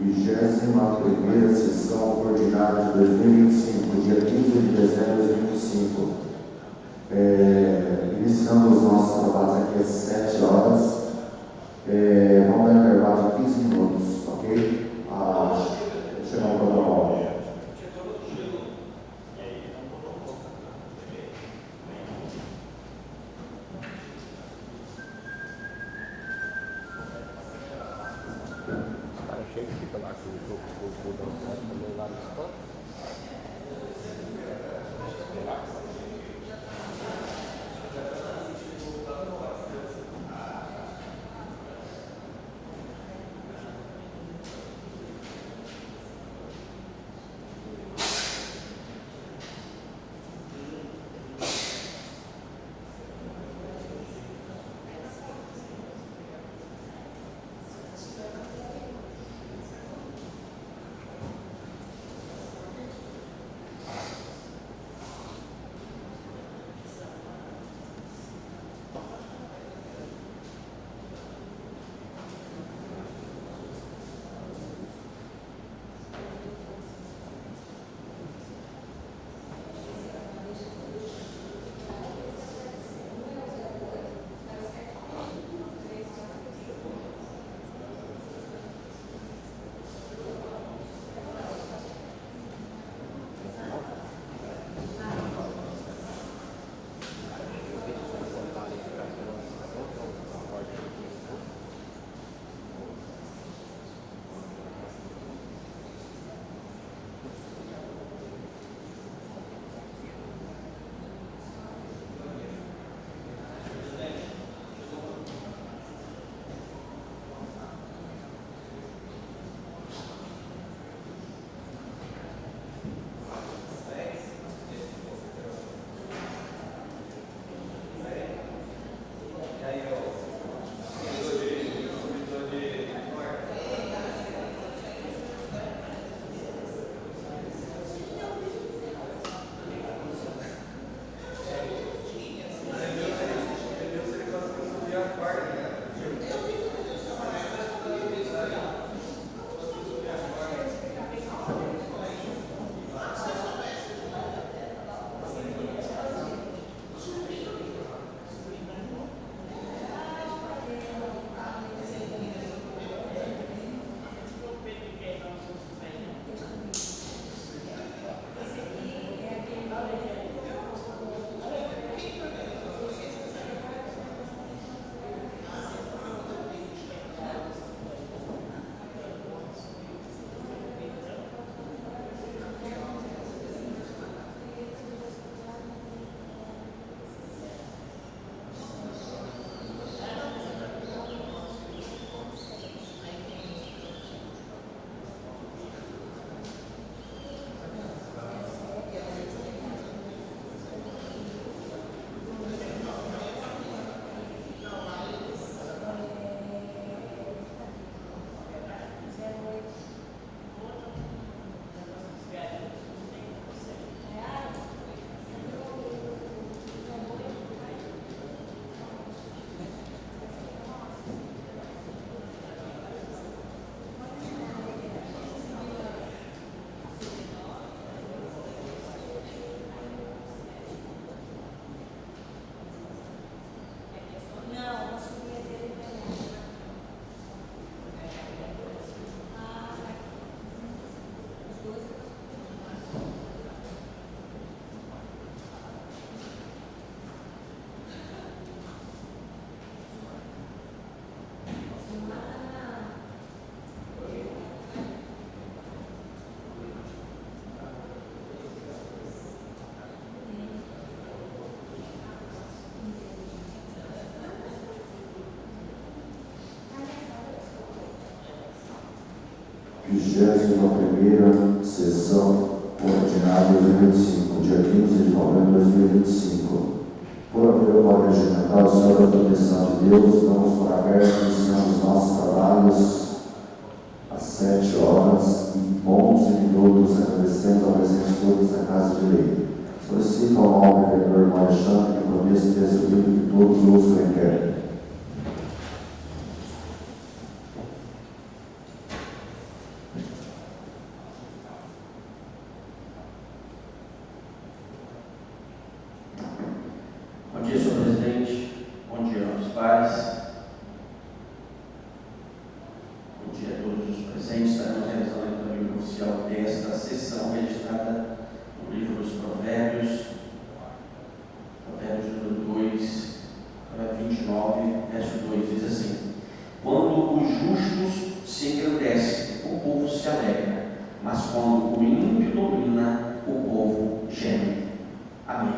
21ª sessão ordinária de 2025, dia 15 de dezembro de 2025. Iniciando os nossos trabalhos aqui às 7 horas. Vamos dar um intervalo de 15 minutos, ok? Chamar o protocolo. Chega e fica lá com o botão também lá no spot. Vigésima primeira sessão ordinária de 2025, dia 15 de novembro de 2025. Por haver uma regimental, sob a proteção de Deus, estamos para aberto, iniciando os nossos trabalhos às 7 horas e 11 minutos, agradecendo a presença de todos na Casa de Lei. Solicito ao nobre vereador Marchand que promessa ter subido que todos ouçam o inquérito. povo se alegra, mas quando o ímpio domina, o povo geme. Amém.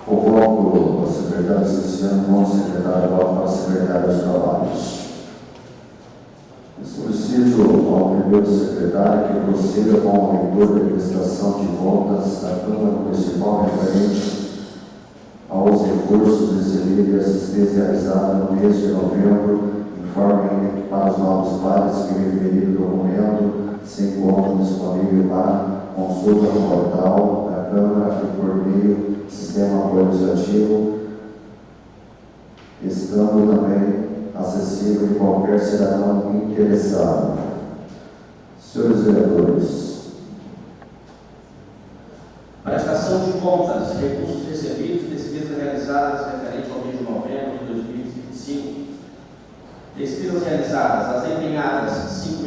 Convoco o secretário Ciciano como secretário para a secretária dos Trabalhos. Solicito ao primeiro secretário que proceda com a leitura da prestação de contas da Câmara Municipal referente aos recursos recebidos e assistência realizada no mês de novembro, informe para os novos pares que referido documento se encontra disponível para consulta no portal da Câmara e por meio do sistema legislativo, estando também acessível de qualquer cidadão interessado. Senhores vereadores. Prestação de contas, recursos recebidos, despesas realizadas referente ao mês de novembro de 2025. Despesas realizadas, as empenhadas, R$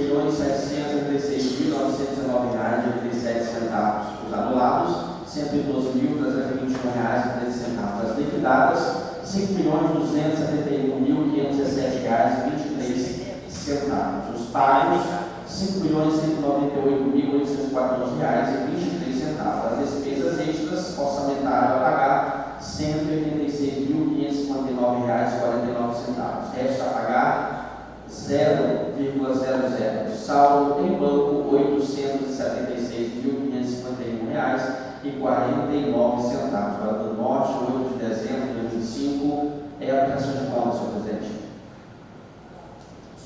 5.736.919,87. Os anulados, R$ 112.321,13. As liquidadas, R$ 5.271.517,23. Os pagos, R$ 5.198.814,23. As despesas extras, orçamentário a pagar, R$ 186.559,49. Resta a pagar 0,00. Saldo em banco, R$ 876.551,49. Para do norte, 8 de dezembro de 2025, é a aplicação de contas, senhor presidente.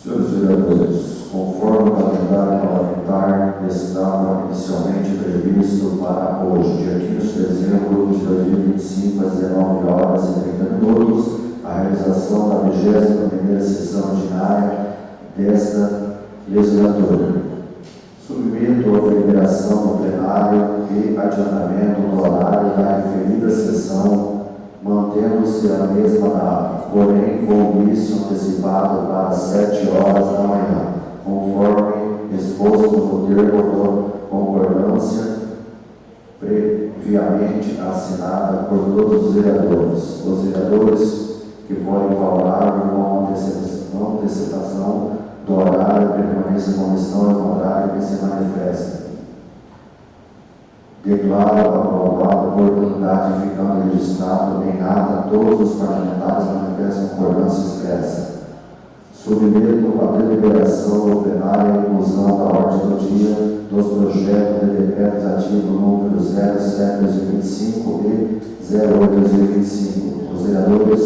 Senhores vereadores, conforme o calendário parlamentar estava inicialmente previsto para hoje, dia 15 de dezembro de 2025, às 19h30, a realização da 21ª sessão ordinária desta legislatura. Submeto a deliberação do plenário e adiantamento do horário da referida sessão, mantendo-se a mesma data, porém com o início antecipado para 7 horas da manhã, conforme exposto no termo de concordância previamente assinada por todos os vereadores. Os vereadores que forem favoráveis com antecipação do horário permanência como estão no horário que se manifesta. Declaro aprovado por unanimidade, ficando registrado em ata todos os parlamentares manifestam concordância expressa. Submeto a deliberação do plenário a inclusão da ordem do dia dos projetos de decreto legislativo número 07/2025 e 08/2025. Os vereadores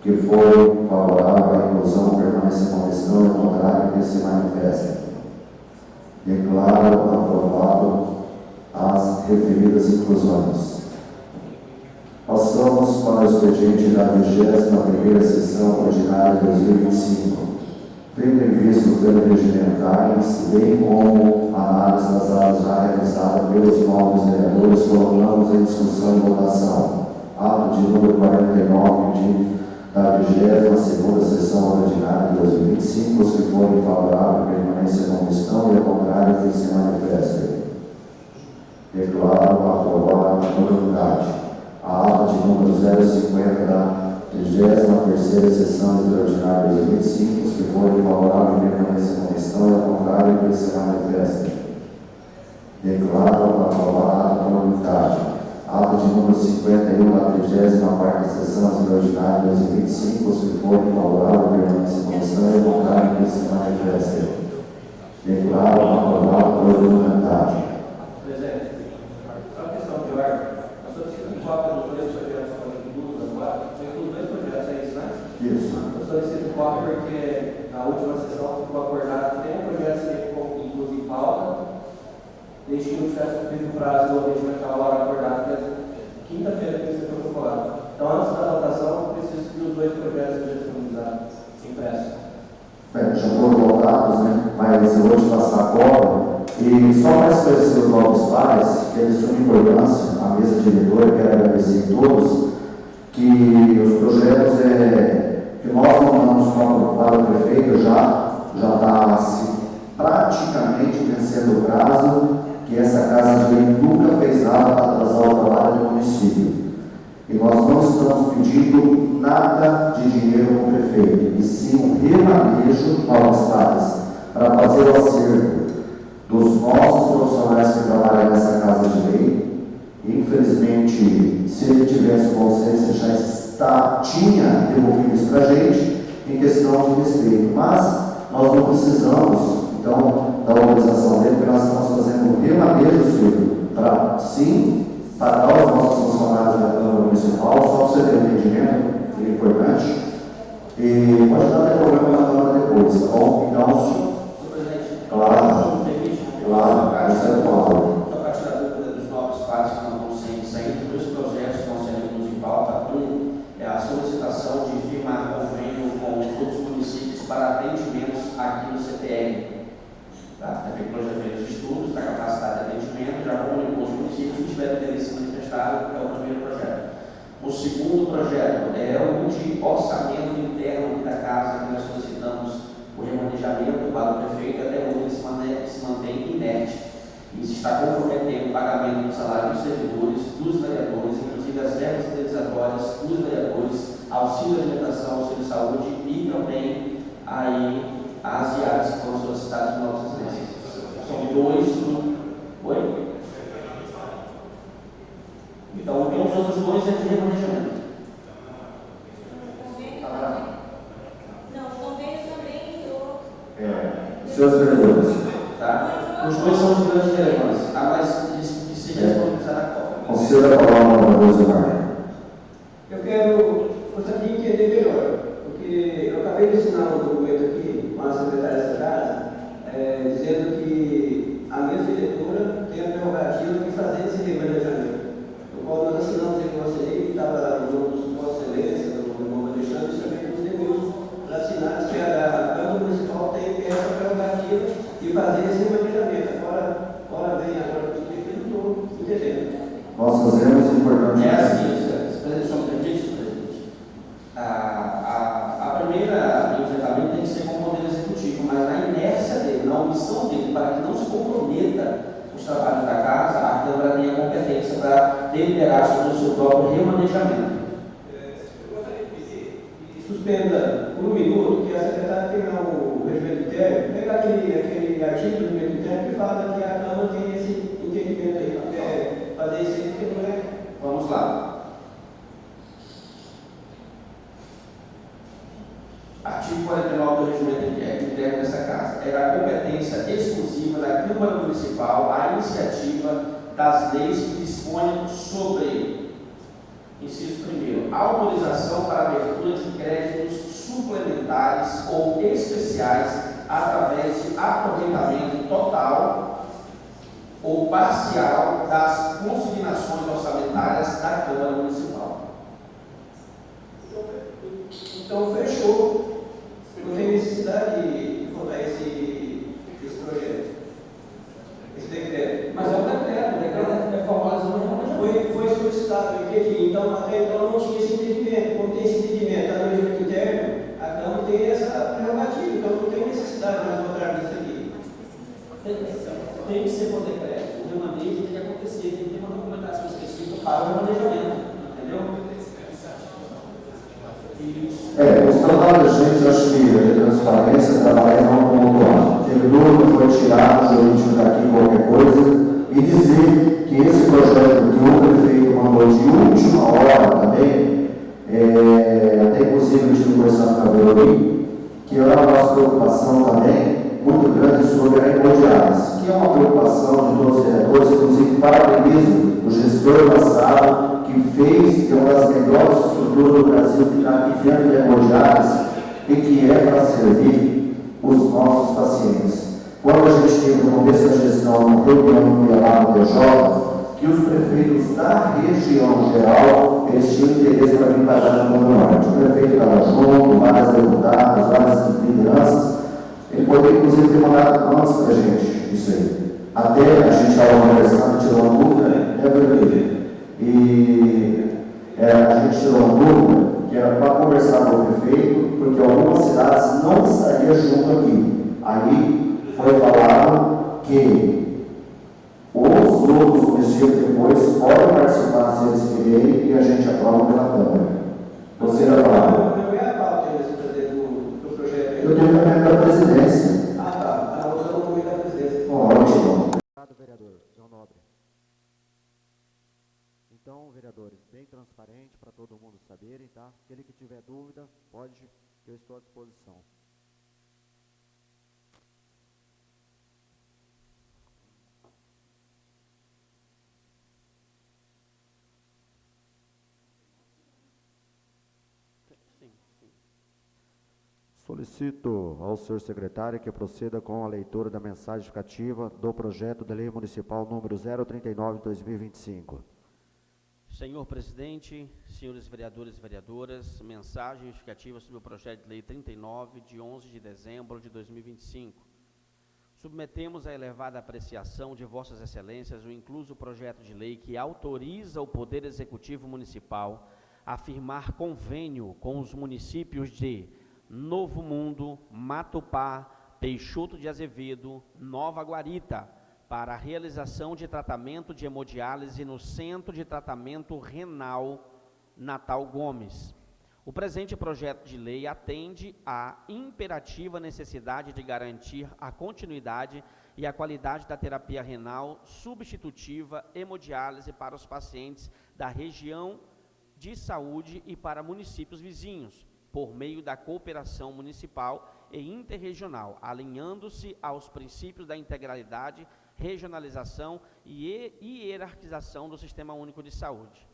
que forem favoráveis à inclusão permaneçam como estão e no horário que se manifestem. Declaro aprovado as referidas inclusões. Passamos para o expediente da 21ª sessão ordinária de 2025. Tendo em vista os danos regimentais, bem como a análise das áreas já realizada pelos novos vereadores, colocamos em discussão e votação. Ato de número 49 da 22ª sessão ordinária de 2025. Os que forem favoráveis permanecem como estão e ao contrário que se manifestem. Declaro aprovado por unanimidade a ata de número 050 da 33ª sessão extraordinária de 2025. Os que forem favoráveis permanecem como estão e ao contrário que se manifestem. Declaro aprovado por unanimidade a ata de número 51 da 34ª sessão extraordinária de 2025. Os que forem favoráveis permanecem como estão e ao contrário que se manifestem. Declaro aprovado por unanimidade. Isso. Eu solicito cópia porque na última sessão ficou acordado que tem um projeto que inclusive em pauta, desde que não tivesse cumprido o prazo realmente naquela hora acordada, que é quinta-feira que você foi protocolado. Então, antes da votação, eu preciso que os dois projetos sejam disponibilizados impressos. Já foram votados, né? Mas eu vou te passar a cola. E só para esclarecer os novos pares, que eles são de importância, a mesa diretora, quero agradecer a todos, que os projetos que nós mandamos para o prefeito já está praticamente vencendo o prazo, que essa casa de lei nunca fez nada para atrasar o trabalho E nós não estamos pedindo nada de dinheiro ao prefeito, e sim um remanejo aos pais, para fazer o acerto dos nossos profissionais que trabalham nessa casa de lei. Infelizmente, se ele tivesse consciência, já tinha devolvido isso para a gente, em questão de respeito. Mas nós não precisamos, então, da autorização dele, porque nós estamos fazendo um remanejo, filho, para sim pagar os nossos funcionários da Câmara Municipal, só para você ter um entendimento, que é importante. E pode dar até problema na Câmara depois, tá bom? Então, claro, isso é claro. Só para tirar a dúvida dos novos pais que não estão saindo, dois projetos que estão sendo inclusos em pauta. Um é a solicitação de firmar convênio com todos os municípios para atendimentos aqui no CTR. Tá? A Prefeitura já fez os estudos da capacidade de atendimento, já comunicou os municípios que tiveram interesse manifestado, é o primeiro projeto. O segundo projeto é o de orçamento interno da casa, que nós solicitamos o remanejamento para o prefeito, até hoje se mantém inerte. Isso está comprometendo o pagamento do salário dos servidores, dos vereadores, inclusive as verbas indenizatórias dos vereadores, auxílio alimentação, auxílio de saúde e também aí as diárias que foram solicitadas por nossas excelências. São dois. Oi? Então, os outros dois é de remanejamento. Seus vereadores. Tá? Os dois são de grande relevância, mas que seja disponibilizado a Copa. Conselho a palavra para o Zimar. Gostaria de entender melhor, porque eu acabei de assinar um documento aqui com a secretária dessa casa, dizendo que a mesa diretora tem a prerrogativa de fazer esse remanejamento. No qual nós assinamos aqui com você, que estava no nome dos Vossa Excelência, do irmão Alexandre, e também nos devemos assinar que a Câmara Municipal tem essa prerrogativa de fazer esse remanejamento. Agora vem agora o que eu estou entendendo. Nós fazemos o importante. É assim, presidente, só me permite, presidente. A primeira enfrentamento tem que ser com o modelo executivo, mas na inércia dele, na omissão dele, para que não se comprometa os trabalhos da casa, a Câmara tem a competência para deliberar sobre o seu próprio remanejamento. Eu gostaria de pedir que suspenda por um minuto, que a secretária tenha o regimento interno, pegar aquele artigo do regimento interno que fala que a Câmara tem esse entendimento aí, fazer isso aí, porque não é. Vamos lá. Artigo 49 do regimento interno dessa casa. Era a competência exclusiva da Câmara Municipal a iniciativa das leis que dispõem sobre, inciso primeiro, autorização para abertura de créditos suplementares ou especiais através de aproveitamento total ou parcial das consignações orçamentárias da Câmara Municipal. Então fechou. Não tem necessidade de votar esse projeto, esse decreto. Mas é um decreto, o decreto é formalizado no Foi solicitado, eu entendi. Então, até então não tinha esse entendimento. Como tem esse entendimento da regimento interno, a Câmara tem essa prerrogativa. Então não tem necessidade de nós votarmos isso aqui. Tem que ser por decreto, o remanejo tem que acontecer, tem que ter uma documentação específica para o remanejamento, entendeu? Os trabalhos da gente, acho que de transparência, trabalhar não pontuar. Teve dúvida, foi tirado, o jurídico está aqui, qualquer coisa, e dizer que esse projeto que o prefeito mandou de última hora também, até inclusive eu tive conversando com a Veronica, que era a nossa preocupação também, muito grande sobre a imobiliárias, que é uma preocupação de todos os vereadores, inclusive parabenizo o gestor passado, que fez, que é uma das melhores estruturas do Brasil, que está aqui dentro de imobiliárias e que é para servir os nossos pacientes. Quando a gente teve no começo da gestão, uma reunião que ia lá no DJ, que os prefeitos da região geral, eles tinham interesse para vir para a Zona Norte. O prefeito estava junto, várias deputadas, várias lideranças. Ele poderia, inclusive, ter mandado antes para a gente isso aí. Até a gente estava conversando, tirou uma dúvida, né? E a gente tirou uma dúvida que era para conversar com o prefeito, porque algumas cidades não estariam junto aqui. Aí foi falado que os outros municípios depois podem participar se eles quererem e a gente aprova o Então, vereadores, bem transparente para todo mundo saberem, tá? Aquele que tiver dúvida, pode, que eu estou à disposição. Sim, sim. Solicito ao senhor secretário que proceda com a leitura da mensagem justificativa do projeto de lei municipal número 039 de 2025. Senhor presidente, senhores vereadores e vereadoras, mensagem justificativa sobre o projeto de lei 39, de 11 de dezembro de 2025. Submetemos à elevada apreciação de vossas excelências o incluso projeto de lei que autoriza o Poder Executivo Municipal a firmar convênio com os municípios de Novo Mundo, Matupá, Peixoto de Azevedo, Nova Guarita, para a realização de tratamento de hemodiálise no Centro de Tratamento Renal Natal Gomes. O presente projeto de lei atende à imperativa necessidade de garantir a continuidade e a qualidade da terapia renal substitutiva hemodiálise para os pacientes da região de saúde e para municípios vizinhos, por meio da cooperação municipal e interregional, alinhando-se aos princípios da integralidade, regionalização e hierarquização do Sistema Único de Saúde.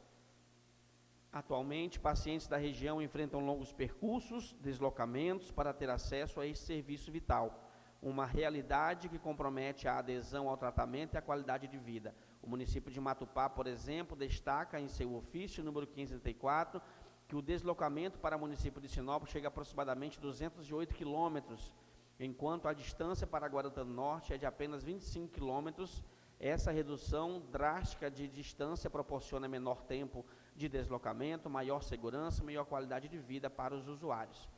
Atualmente, pacientes da região enfrentam longos percursos, deslocamentos para ter acesso a esse serviço vital, uma realidade que compromete a adesão ao tratamento e a qualidade de vida. O município de Matupá, por exemplo, destaca em seu ofício número 534, que o deslocamento para o município de Sinop chega a aproximadamente 208 quilômetros, enquanto a distância para Guarantã do Norte é de apenas 25 quilômetros. Essa redução drástica de distância proporciona menor tempo de deslocamento, maior segurança e maior qualidade de vida para os usuários.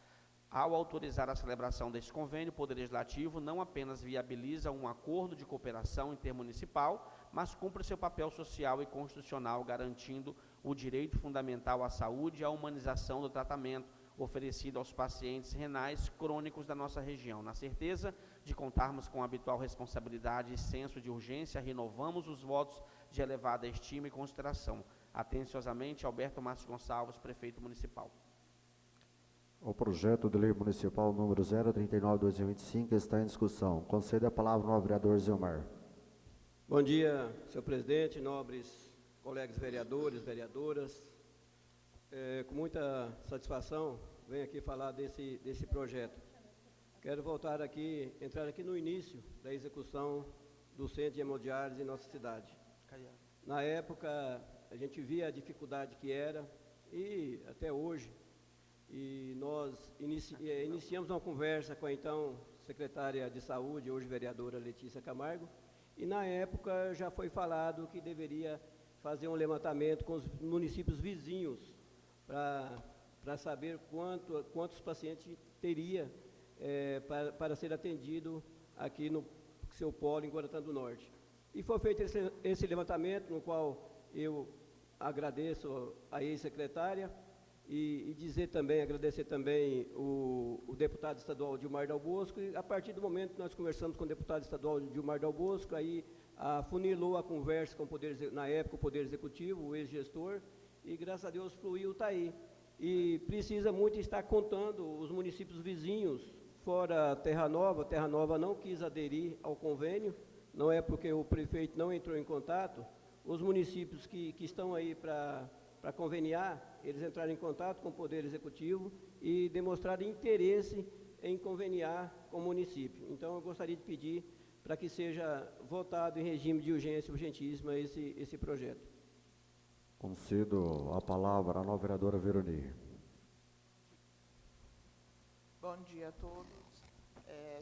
Ao autorizar a celebração deste convênio, o Poder Legislativo não apenas viabiliza um acordo de cooperação intermunicipal, mas cumpre seu papel social e constitucional, garantindo o direito fundamental à saúde e à humanização do tratamento oferecido aos pacientes renais crônicos da nossa região. Na certeza de contarmos com a habitual responsabilidade e senso de urgência, renovamos os votos de elevada estima e consideração. Atenciosamente, Alberto Márcio Gonçalves, Prefeito Municipal. O projeto de lei municipal número 039 de 2025 está em discussão. Concede a palavra ao vereador Zilmar. Bom dia, senhor presidente, nobres colegas vereadores, vereadoras. Com muita satisfação, venho aqui falar desse projeto. Quero entrar aqui no início da execução do centro de hemodiálise em nossa cidade. Na época, a gente via a dificuldade que era, e até hoje, e nós iniciamos uma conversa com a então secretária de saúde, hoje vereadora Letícia Camargo, e na época já foi falado que deveria fazer um levantamento com os municípios vizinhos para saber quantos pacientes teria para ser atendido aqui no seu polo em Guarantã do Norte. E foi feito esse levantamento, no qual eu agradeço a ex-secretária e agradecer também o deputado estadual Dilmar Dal Bosco, e a partir do momento que nós conversamos com o deputado estadual Dilmar Dal Bosco, aí afunilou a conversa com na época o Poder Executivo, o ex-gestor, e graças a Deus fluiu, está aí. E precisa muito estar contando os municípios vizinhos, fora Terra Nova não quis aderir ao convênio, não é porque o prefeito não entrou em contato, os municípios que estão aí para conveniar, eles entraram em contato com o Poder Executivo e demonstraram interesse em conveniar com o município. Então, eu gostaria de pedir para que seja votado em regime de urgência urgentíssima esse projeto. Concedo a palavra à nova vereadora Veroni. Bom dia a todos.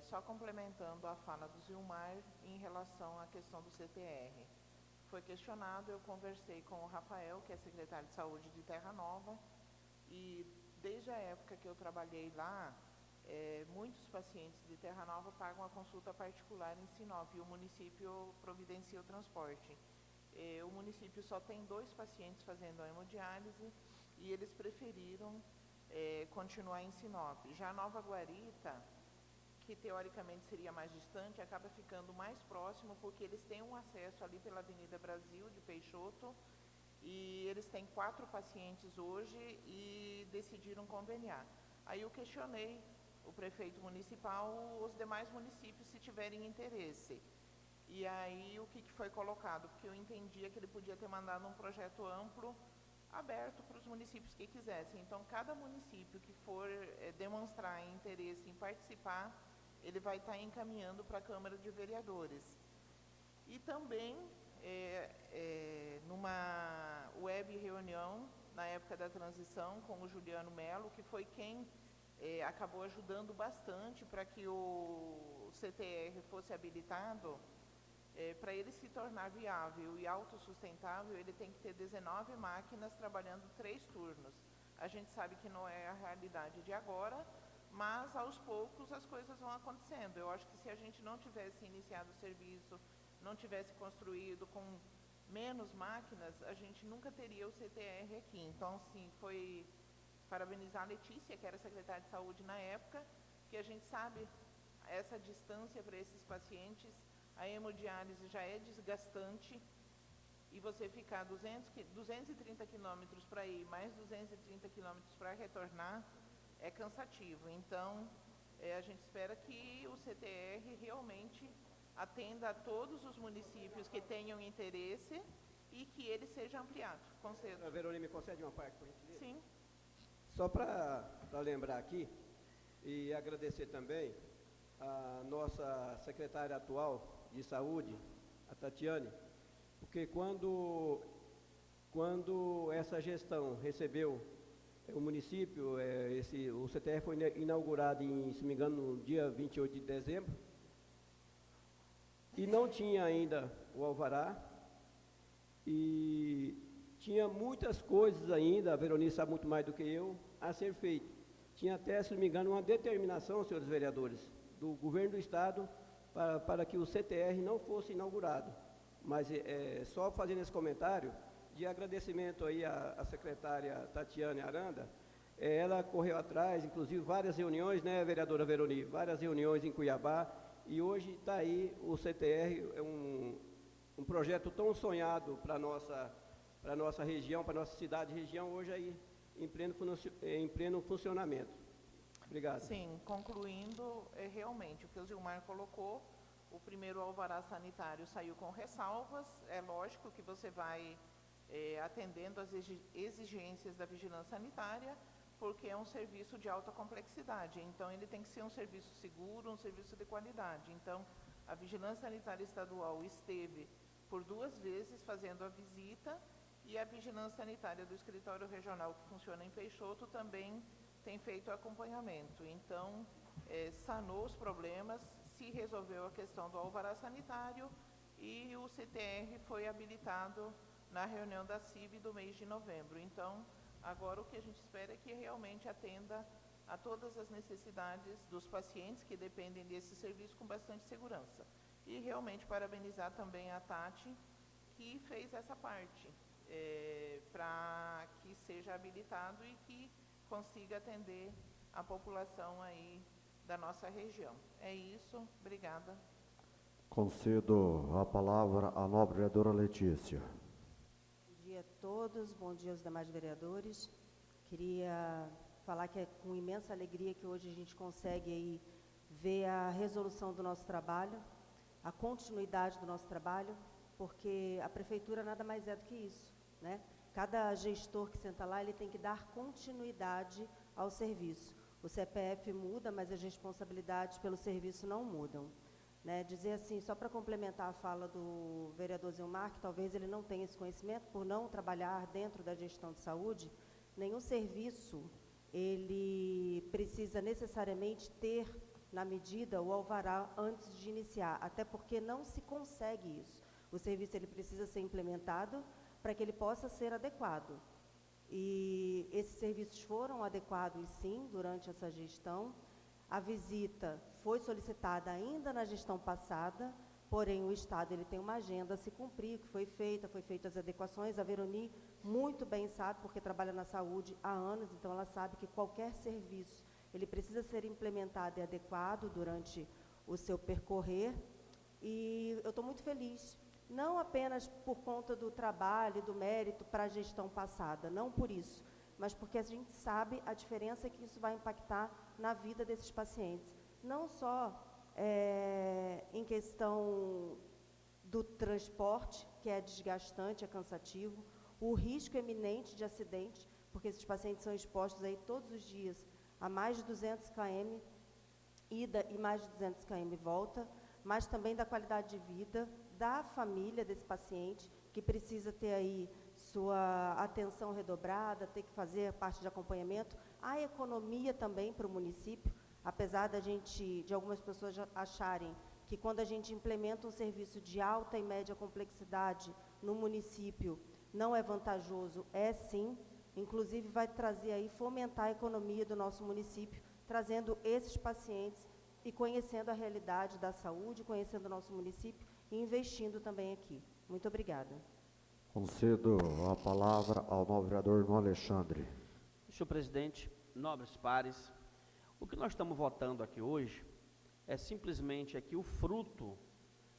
Só complementando a fala do Zilmar em relação à questão do CTR. Foi questionado, eu conversei com o Rafael, que é secretário de saúde de Terra Nova, e desde a época que eu trabalhei lá, muitos pacientes de Terra Nova pagam a consulta particular em Sinop, e o município providencia o transporte. O município só tem 2 pacientes fazendo a hemodiálise e eles preferiram continuar em Sinop. Já Nova Guarita, que teoricamente seria mais distante, acaba ficando mais próximo, porque eles têm um acesso ali pela Avenida Brasil, de Peixoto, e eles têm 4 pacientes hoje e decidiram conveniar. Aí eu questionei o prefeito municipal, os demais municípios, se tiverem interesse. E aí o que foi colocado? Porque eu entendia que ele podia ter mandado um projeto amplo, aberto para os municípios que quisessem. Então, cada município que for demonstrar interesse em participar, ele vai estar encaminhando para a Câmara de Vereadores. E também, numa web reunião, na época da transição, com o Juliano Melo, que foi quem acabou ajudando bastante para que o CTR fosse habilitado, para ele se tornar viável e autossustentável, ele tem que ter 19 máquinas trabalhando 3 turnos. A gente sabe que não é a realidade de agora, mas aos poucos as coisas vão acontecendo. Eu acho que se a gente não tivesse iniciado o serviço, não tivesse construído com menos máquinas, a gente nunca teria o CTR aqui. Então, sim, foi parabenizar a Letícia, que era secretária de saúde na época, que a gente sabe essa distância para esses pacientes. A hemodiálise já é desgastante e você ficar 230 quilômetros para ir, mais 230 quilômetros para retornar, é cansativo. Então, a gente espera que o CTR realmente atenda a todos os municípios que tenham interesse e que ele seja ampliado. Concedo. A Verônica, me concede uma parte, por gentileza? Sim. Só para lembrar aqui e agradecer também a nossa secretária atual de saúde, a Tatiane, porque quando essa gestão recebeu o município, o CTR foi inaugurado, se não me engano, no dia 28 de dezembro, e não tinha ainda o alvará, e tinha muitas coisas ainda, a Veronice sabe muito mais do que eu, a ser feito. Tinha até, se não me engano, uma determinação, senhores vereadores, do governo do estado para que o CTR não fosse inaugurado. Mas só fazendo esse comentário de agradecimento aí à secretária Tatiane Aranda, ela correu atrás, inclusive várias reuniões, né, vereadora Veroni, várias reuniões em Cuiabá, e hoje está aí o CTR, um projeto tão sonhado para a nossa região, para a nossa cidade e região, hoje aí em pleno funcionamento. Obrigado. Sim, concluindo, realmente, o que o Zilmar colocou, o primeiro alvará sanitário saiu com ressalvas, é lógico que você vai atendendo às exigências da vigilância sanitária, porque é um serviço de alta complexidade, então ele tem que ser um serviço seguro, um serviço de qualidade. Então, a Vigilância Sanitária Estadual esteve por 2 vezes fazendo a visita, e a Vigilância Sanitária do Escritório Regional, que funciona em Peixoto, também tem feito o acompanhamento. Então, sanou os problemas, se resolveu a questão do alvará sanitário e o CTR foi habilitado na reunião da CIB do mês de novembro. Então, agora o que a gente espera é que realmente atenda a todas as necessidades dos pacientes que dependem desse serviço com bastante segurança. E realmente parabenizar também a Tati, que fez essa parte, para que seja habilitado e que consiga atender a população aí da nossa região. É isso, obrigada. Concedo a palavra à nobre vereadora Letícia. Bom dia a todos, bom dia aos demais vereadores. Queria falar que é com imensa alegria que hoje a gente consegue aí ver a resolução do nosso trabalho, a continuidade do nosso trabalho, porque a prefeitura nada mais é do que isso, né? Cada gestor que senta lá, ele tem que dar continuidade ao serviço. O CPF muda, mas as responsabilidades pelo serviço não mudam. Né? Dizer assim, só para complementar a fala do vereador Zilmar, que talvez ele não tenha esse conhecimento, por não trabalhar dentro da gestão de saúde, nenhum serviço, ele precisa necessariamente ter, na medida, o alvará antes de iniciar, até porque não se consegue isso. O serviço ele precisa ser implementado para que ele possa ser adequado. E esses serviços foram adequados, sim, durante essa gestão. A visita foi solicitada ainda na gestão passada, porém o Estado ele tem uma agenda a se cumprir, que foi feitas as adequações. A Veroni muito bem sabe, porque trabalha na saúde há anos, então ela sabe que qualquer serviço ele precisa ser implementado e adequado durante o seu percorrer. E eu estou muito feliz não apenas por conta do trabalho e do mérito para a gestão passada, não por isso, mas porque a gente sabe a diferença que isso vai impactar na vida desses pacientes. Não só em questão do transporte, que é desgastante, é cansativo, o risco eminente de acidente, porque esses pacientes são expostos aí todos os dias a mais de 200 km ida e mais de 200 km volta, mas também da qualidade de vida da família desse paciente, que precisa ter aí sua atenção redobrada, ter que fazer parte de acompanhamento, a economia também para o município, apesar de algumas pessoas acharem que quando a gente implementa um serviço de alta e média complexidade no município, não é vantajoso, é sim, inclusive vai trazer aí, fomentar a economia do nosso município, trazendo esses pacientes e conhecendo a realidade da saúde, conhecendo o nosso município e investindo também aqui. Muito obrigada. Concedo a palavra ao novo vereador Irmão Alexandre. Senhor presidente, nobres pares, o que nós estamos votando aqui hoje é simplesmente aqui o fruto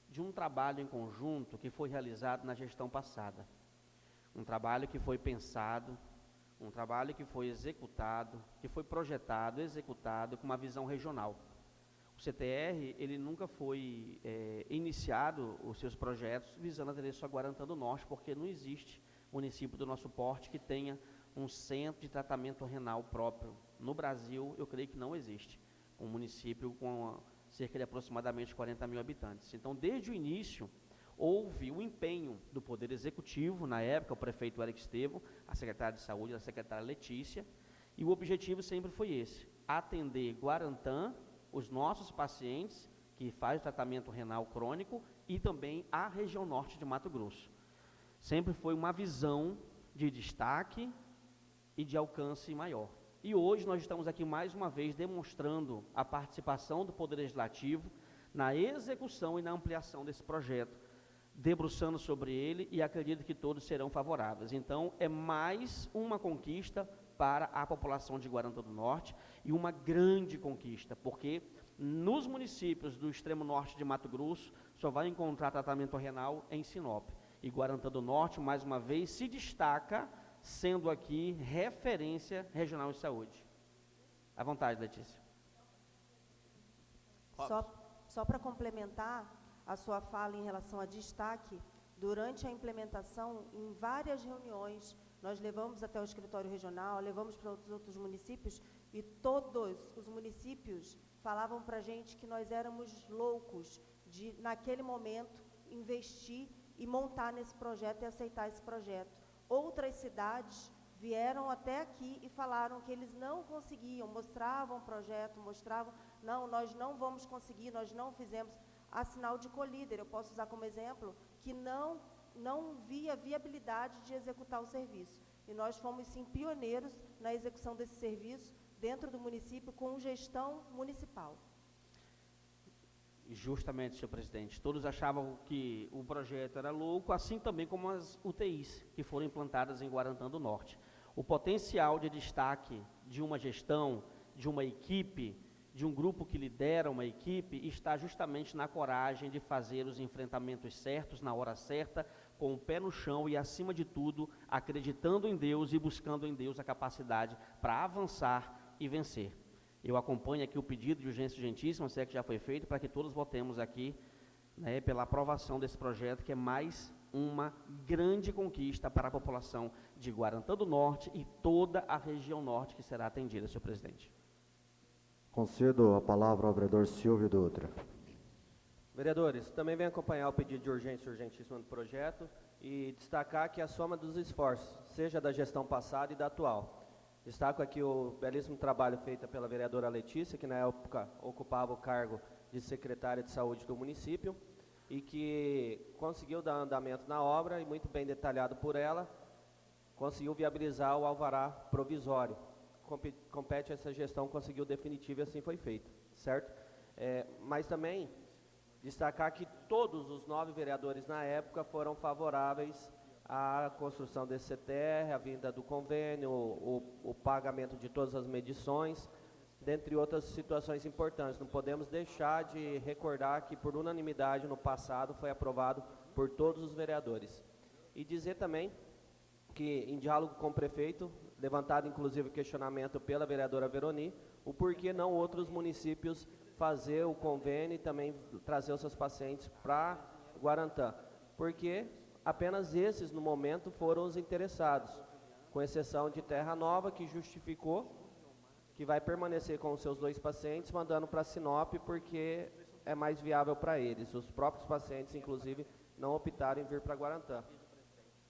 de um trabalho em conjunto que foi realizado na gestão passada. Um trabalho que foi pensado, um trabalho que foi executado, que foi projetado, executado com uma visão regional. O CTR, ele nunca foi iniciado os seus projetos visando atender só Guarantã do Norte, porque não existe município do nosso porte que tenha um centro de tratamento renal próprio. No Brasil, eu creio que não existe. Um município com cerca de aproximadamente 40 mil habitantes. Então, desde o início, houve o empenho do Poder Executivo, na época, o prefeito Eric Estevam, a secretária de Saúde, a secretária Letícia, e o objetivo sempre foi esse, atender Guarantã, os nossos pacientes que fazem tratamento renal crônico e também a região norte de Mato Grosso. Sempre foi uma visão de destaque e de alcance maior. E hoje nós estamos aqui mais uma vez demonstrando a participação do Poder Legislativo na execução e na ampliação desse projeto, debruçando sobre ele e acredito que todos serão favoráveis. Então, é mais uma conquista para a população de Guarantã do Norte e uma grande conquista, porque nos municípios do extremo norte de Mato Grosso só vai encontrar tratamento renal em Sinop. E Guarantã do Norte, mais uma vez, se destaca sendo aqui referência regional de saúde. À vontade, Letícia. Só para complementar a sua fala em relação a destaque, durante a implementação, em várias reuniões, nós levamos até o escritório regional, levamos para os outros municípios, e todos os municípios falavam para a gente que nós éramos loucos de, naquele momento, investir e montar nesse projeto e aceitar esse projeto. Outras cidades vieram até aqui e falaram que eles não conseguiam, mostravam o projeto, não, nós não vamos conseguir, nós não fizemos. A Sinal de Colíder, eu posso usar como exemplo, que não via viabilidade de executar o serviço. E nós fomos, sim, pioneiros na execução desse serviço dentro do município com gestão municipal. Justamente, senhor presidente, todos achavam que o projeto era louco, assim também como as UTIs que foram implantadas em Guarantã do Norte. O potencial de destaque de uma gestão, de uma equipe, de um grupo que lidera uma equipe, está justamente na coragem de fazer os enfrentamentos certos, na hora certa, com o pé no chão e, acima de tudo, acreditando em Deus e buscando em Deus a capacidade para avançar e vencer. Eu acompanho aqui o pedido de urgência urgentíssima, se é que já foi feito, para que todos votemos aqui, né, pela aprovação desse projeto, que é mais uma grande conquista para a população de Guarantã do Norte e toda a região norte que será atendida, senhor presidente. Concedo a palavra ao vereador Silvio Dutra. Vereadores, também venho acompanhar o pedido de urgência urgentíssima do projeto e destacar que a soma dos esforços, seja da gestão passada e da atual. Destaco aqui o belíssimo trabalho feito pela vereadora Letícia, que na época ocupava o cargo de secretária de saúde do município e que conseguiu dar andamento na obra e, muito bem detalhado por ela, conseguiu viabilizar o alvará provisório. Compete a essa gestão, conseguiu definitivo e assim foi feito, certo? Mas também destacar que todos os 9 vereadores na época foram favoráveis à construção desse CTR, a vinda do convênio, o pagamento de todas as medições, dentre outras situações importantes. Não podemos deixar de recordar que, por unanimidade, no passado, foi aprovado por por todos os vereadores. E dizer também que, em diálogo com o prefeito, levantado inclusive questionamento pela vereadora Veroni, o porquê não outros municípios fazer o convênio e também trazer os seus pacientes para Guarantã, porque apenas esses no momento foram os interessados, com exceção de Terra Nova, que justificou que vai permanecer com os seus 2 pacientes, mandando para Sinop, porque é mais viável para eles. Os próprios pacientes, inclusive, não optaram em vir para Guarantã.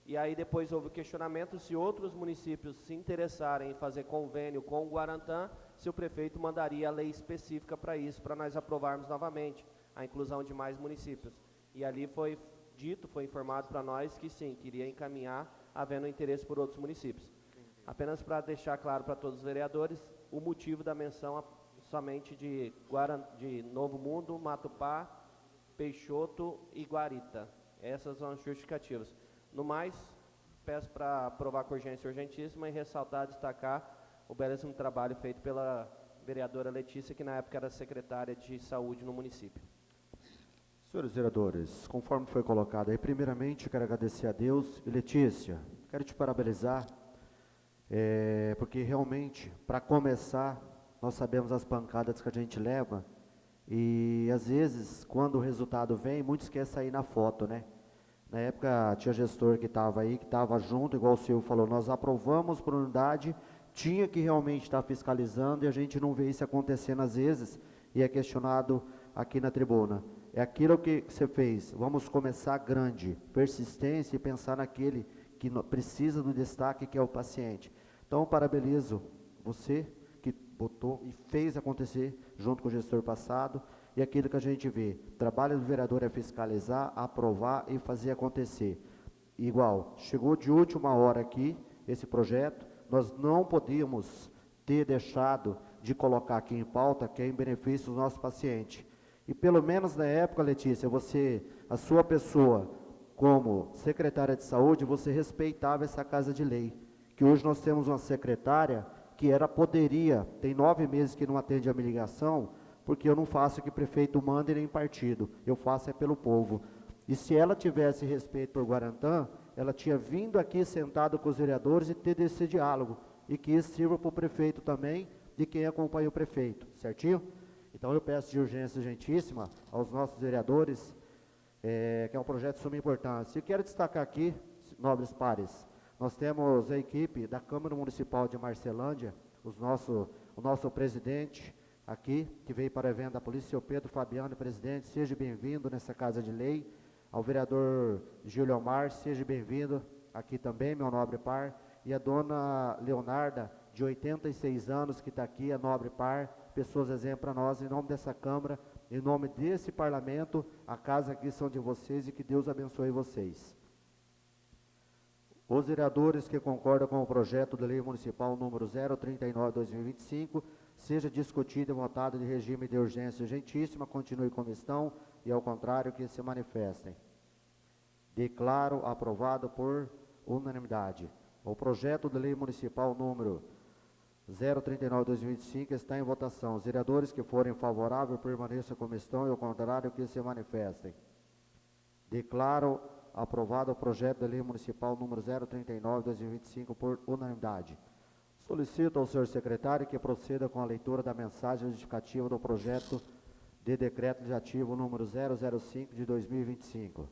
E aí depois houve o questionamento se outros municípios se interessarem em fazer convênio com o Guarantã, se o prefeito mandaria a lei específica para isso, para nós aprovarmos novamente a inclusão de mais municípios. E ali foi dito, foi informado para nós que sim, queria encaminhar, havendo interesse por outros municípios. Apenas para deixar claro para todos os vereadores, o motivo da menção somente de Novo Mundo, Matupá, Peixoto e Guarita. Essas são as justificativas. No mais, peço para aprovar com urgência urgentíssima e ressaltar, destacar o belíssimo trabalho feito pela vereadora Letícia, que na época era secretária de saúde no município. Senhores vereadores, conforme foi colocado aí, primeiramente quero agradecer a Deus. E Letícia, quero te parabenizar, porque realmente, para começar, nós sabemos as pancadas que a gente leva, e às vezes, quando o resultado vem, muitos querem sair na foto, né? Na época, tinha gestor que estava aí, que estava junto, igual o Silvio falou, nós aprovamos por unidade, tinha que realmente estar fiscalizando, e a gente não vê isso acontecendo às vezes, e é questionado aqui na tribuna. É aquilo que você fez, vamos começar grande, persistência e pensar naquele que precisa do destaque, que é o paciente. Então, parabenizo você que botou e fez acontecer junto com o gestor passado, e aquilo que a gente vê, o trabalho do vereador é fiscalizar, aprovar e fazer acontecer. Igual, chegou de última hora aqui esse projeto, nós não podíamos ter deixado de colocar aqui em pauta, que é em benefício dos nossos pacientes. E pelo menos na época, Letícia, você, a sua pessoa, como secretária de saúde, você respeitava essa casa de lei. Que hoje nós temos uma secretária que poderia, tem 9 meses que não atende a minha ligação, porque eu não faço o que o prefeito manda e nem partido, eu faço é pelo povo. E se ela tivesse respeito por Guarantã, ela tinha vindo aqui sentado com os vereadores e ter esse diálogo, e que isso sirva para o prefeito também, de quem acompanha o prefeito, certinho? Então eu peço de urgência urgentíssima aos nossos vereadores, que é um projeto de suma importância. E quero destacar aqui, nobres pares, nós temos a equipe da Câmara Municipal de Marcelândia, o nosso presidente aqui, que veio para o evento da polícia, o Pedro Fabiano, presidente, seja bem-vindo nessa casa de lei. Ao vereador Júlio Omar, seja bem-vindo aqui também, meu nobre par. E a dona Leonarda, de 86 anos, que está aqui, a nobre par, pessoas exemplo para nós, em nome dessa Câmara, em nome desse Parlamento, a casa aqui são de vocês e que Deus abençoe vocês. Os vereadores que concordam com o projeto de lei municipal número 039/2025, seja discutido e votado de regime de urgência urgentíssima, continue como estão, e ao contrário, que se manifestem. Declaro aprovado por unanimidade. O projeto de lei municipal número 039/2025 está em votação. Os vereadores que forem favoráveis permaneçam como estão, e ao contrário, que se manifestem. Declaro aprovado o projeto de lei municipal número 039/2025 por unanimidade. Solicito ao senhor secretário que proceda com a leitura da mensagem justificativa do projeto de decreto legislativo número 005 de 2025.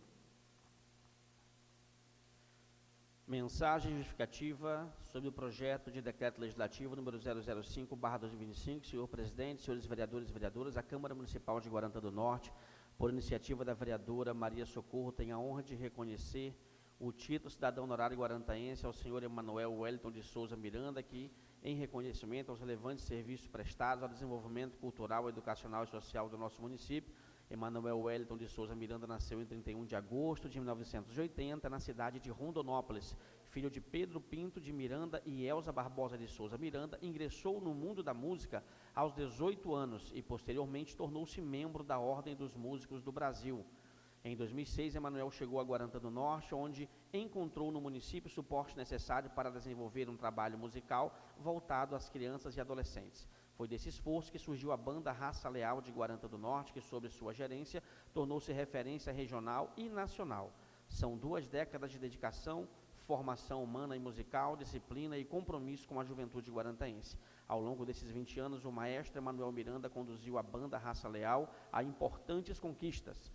Mensagem justificativa sobre o projeto de decreto legislativo número 005/2025. Senhor presidente, senhores vereadores e vereadoras, a Câmara Municipal de Guarantã do Norte, por iniciativa da vereadora Maria Socorro, tem a honra de reconhecer o título cidadão honorário guarantaense ao senhor Emanuel Wellington de Souza Miranda, que, em reconhecimento aos relevantes serviços prestados ao desenvolvimento cultural, educacional e social do nosso município, Emanuel Wellington de Souza Miranda nasceu em 31 de agosto de 1980, na cidade de Rondonópolis. Filho de Pedro Pinto de Miranda e Elza Barbosa de Souza Miranda, ingressou no mundo da música aos 18 anos e, posteriormente, tornou-se membro da Ordem dos Músicos do Brasil. Em 2006, Emanuel chegou a Guarantã do Norte, onde encontrou no município o suporte necessário para desenvolver um trabalho musical voltado às crianças e adolescentes. Foi desse esforço que surgiu a banda Raça Leal de Guarantã do Norte, que, sob sua gerência, tornou-se referência regional e nacional. São 2 décadas de dedicação, formação humana e musical, disciplina e compromisso com a juventude guarantaense. Ao longo desses 20 anos, o maestro Emanuel Miranda conduziu a banda Raça Leal a importantes conquistas.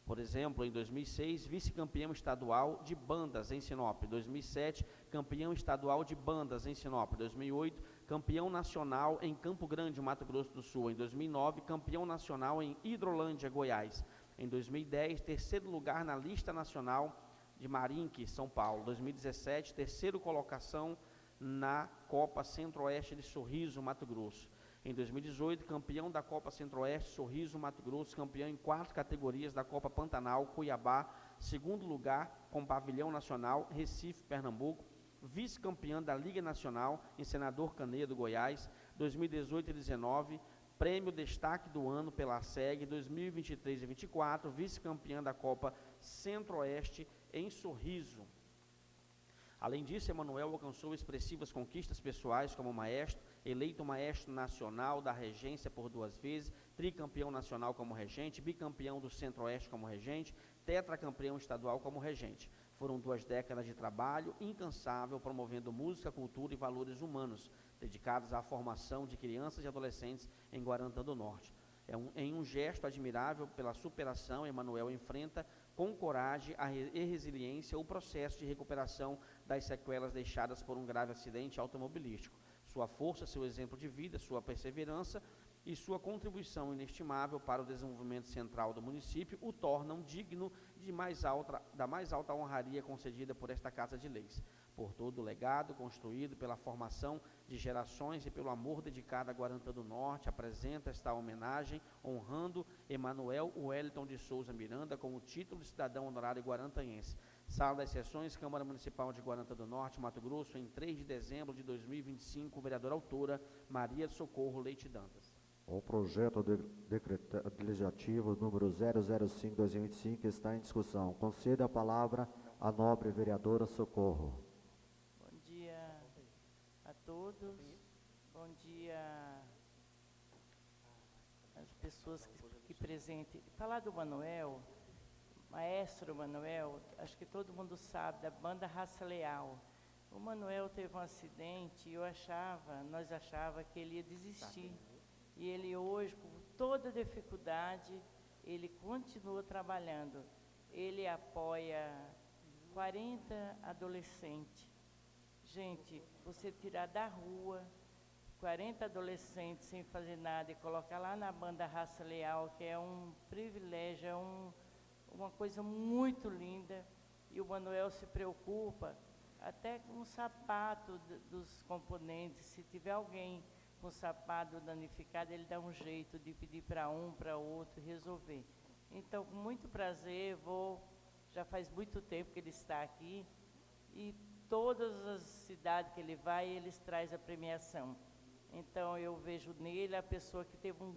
Por exemplo, em 2006, vice-campeão estadual de bandas em Sinop. 2007, campeão estadual de bandas em Sinop. 2008, campeão nacional em Campo Grande, Mato Grosso do Sul. Em 2009, campeão nacional em Hidrolândia, Goiás. Em 2010, terceiro lugar na lista nacional de Marinque, São Paulo. 2017, terceiro colocação na Copa Centro-Oeste de Sorriso, Mato Grosso. Em 2018, campeão da Copa Centro-Oeste, Sorriso, Mato Grosso, campeão em 4 categorias da Copa Pantanal, Cuiabá, segundo lugar com pavilhão nacional, Recife, Pernambuco, vice-campeão da Liga Nacional, em Senador Canedo, Goiás, 2018 e 2019, prêmio destaque do ano pela SEG, 2023 e 2024, vice-campeã da Copa Centro-Oeste, em Sorriso. Além disso, Emanuel alcançou expressivas conquistas pessoais como maestro, eleito maestro nacional da regência por 2 vezes, tricampeão nacional como regente, bicampeão do Centro-Oeste como regente, tetracampeão estadual como regente. Foram 2 décadas de trabalho incansável, promovendo música, cultura e valores humanos, dedicados à formação de crianças e adolescentes em Guarantã do Norte. Em um gesto admirável pela superação, Emanuel enfrenta com coragem e resiliência o processo de recuperação das sequelas deixadas por um grave acidente automobilístico. Sua força, seu exemplo de vida, sua perseverança e sua contribuição inestimável para o desenvolvimento central do município o tornam digno da mais alta honraria concedida por esta Casa de Leis. Por todo o legado construído pela formação de gerações e pelo amor dedicado a Guarantã do Norte, apresenta esta homenagem honrando Emanuel Wellington de Souza Miranda com o título de cidadão honorário guarantaense. Sala das Sessões, Câmara Municipal de Guarantã do Norte, Mato Grosso, em 3 de dezembro de 2025, vereadora autora Maria de Socorro Leite Dantas. O projeto de decreto legislativo número 005/2025 está em discussão. Conceda a palavra à nobre vereadora Socorro. Bom dia a todos. Bom dia às pessoas que presentes. Falar do Manuel, maestro Manuel, acho que todo mundo sabe, da banda Raça Leal. O Manuel teve um acidente e nós achava que ele ia desistir. E ele hoje, com toda dificuldade, ele continua trabalhando. Ele apoia 40 adolescentes. Gente, você tirar da rua 40 adolescentes sem fazer nada e colocar lá na banda Raça Leal, que é um privilégio, é uma coisa muito linda. E o Manuel se preocupa até com o sapato dos componentes. Se tiver alguém com o sapato danificado, ele dá um jeito de pedir para um, para outro, resolver. Então, com muito prazer, já faz muito tempo que ele está aqui, e todas as cidades que ele vai, eles trazem a premiação. Então, eu vejo nele a pessoa que teve um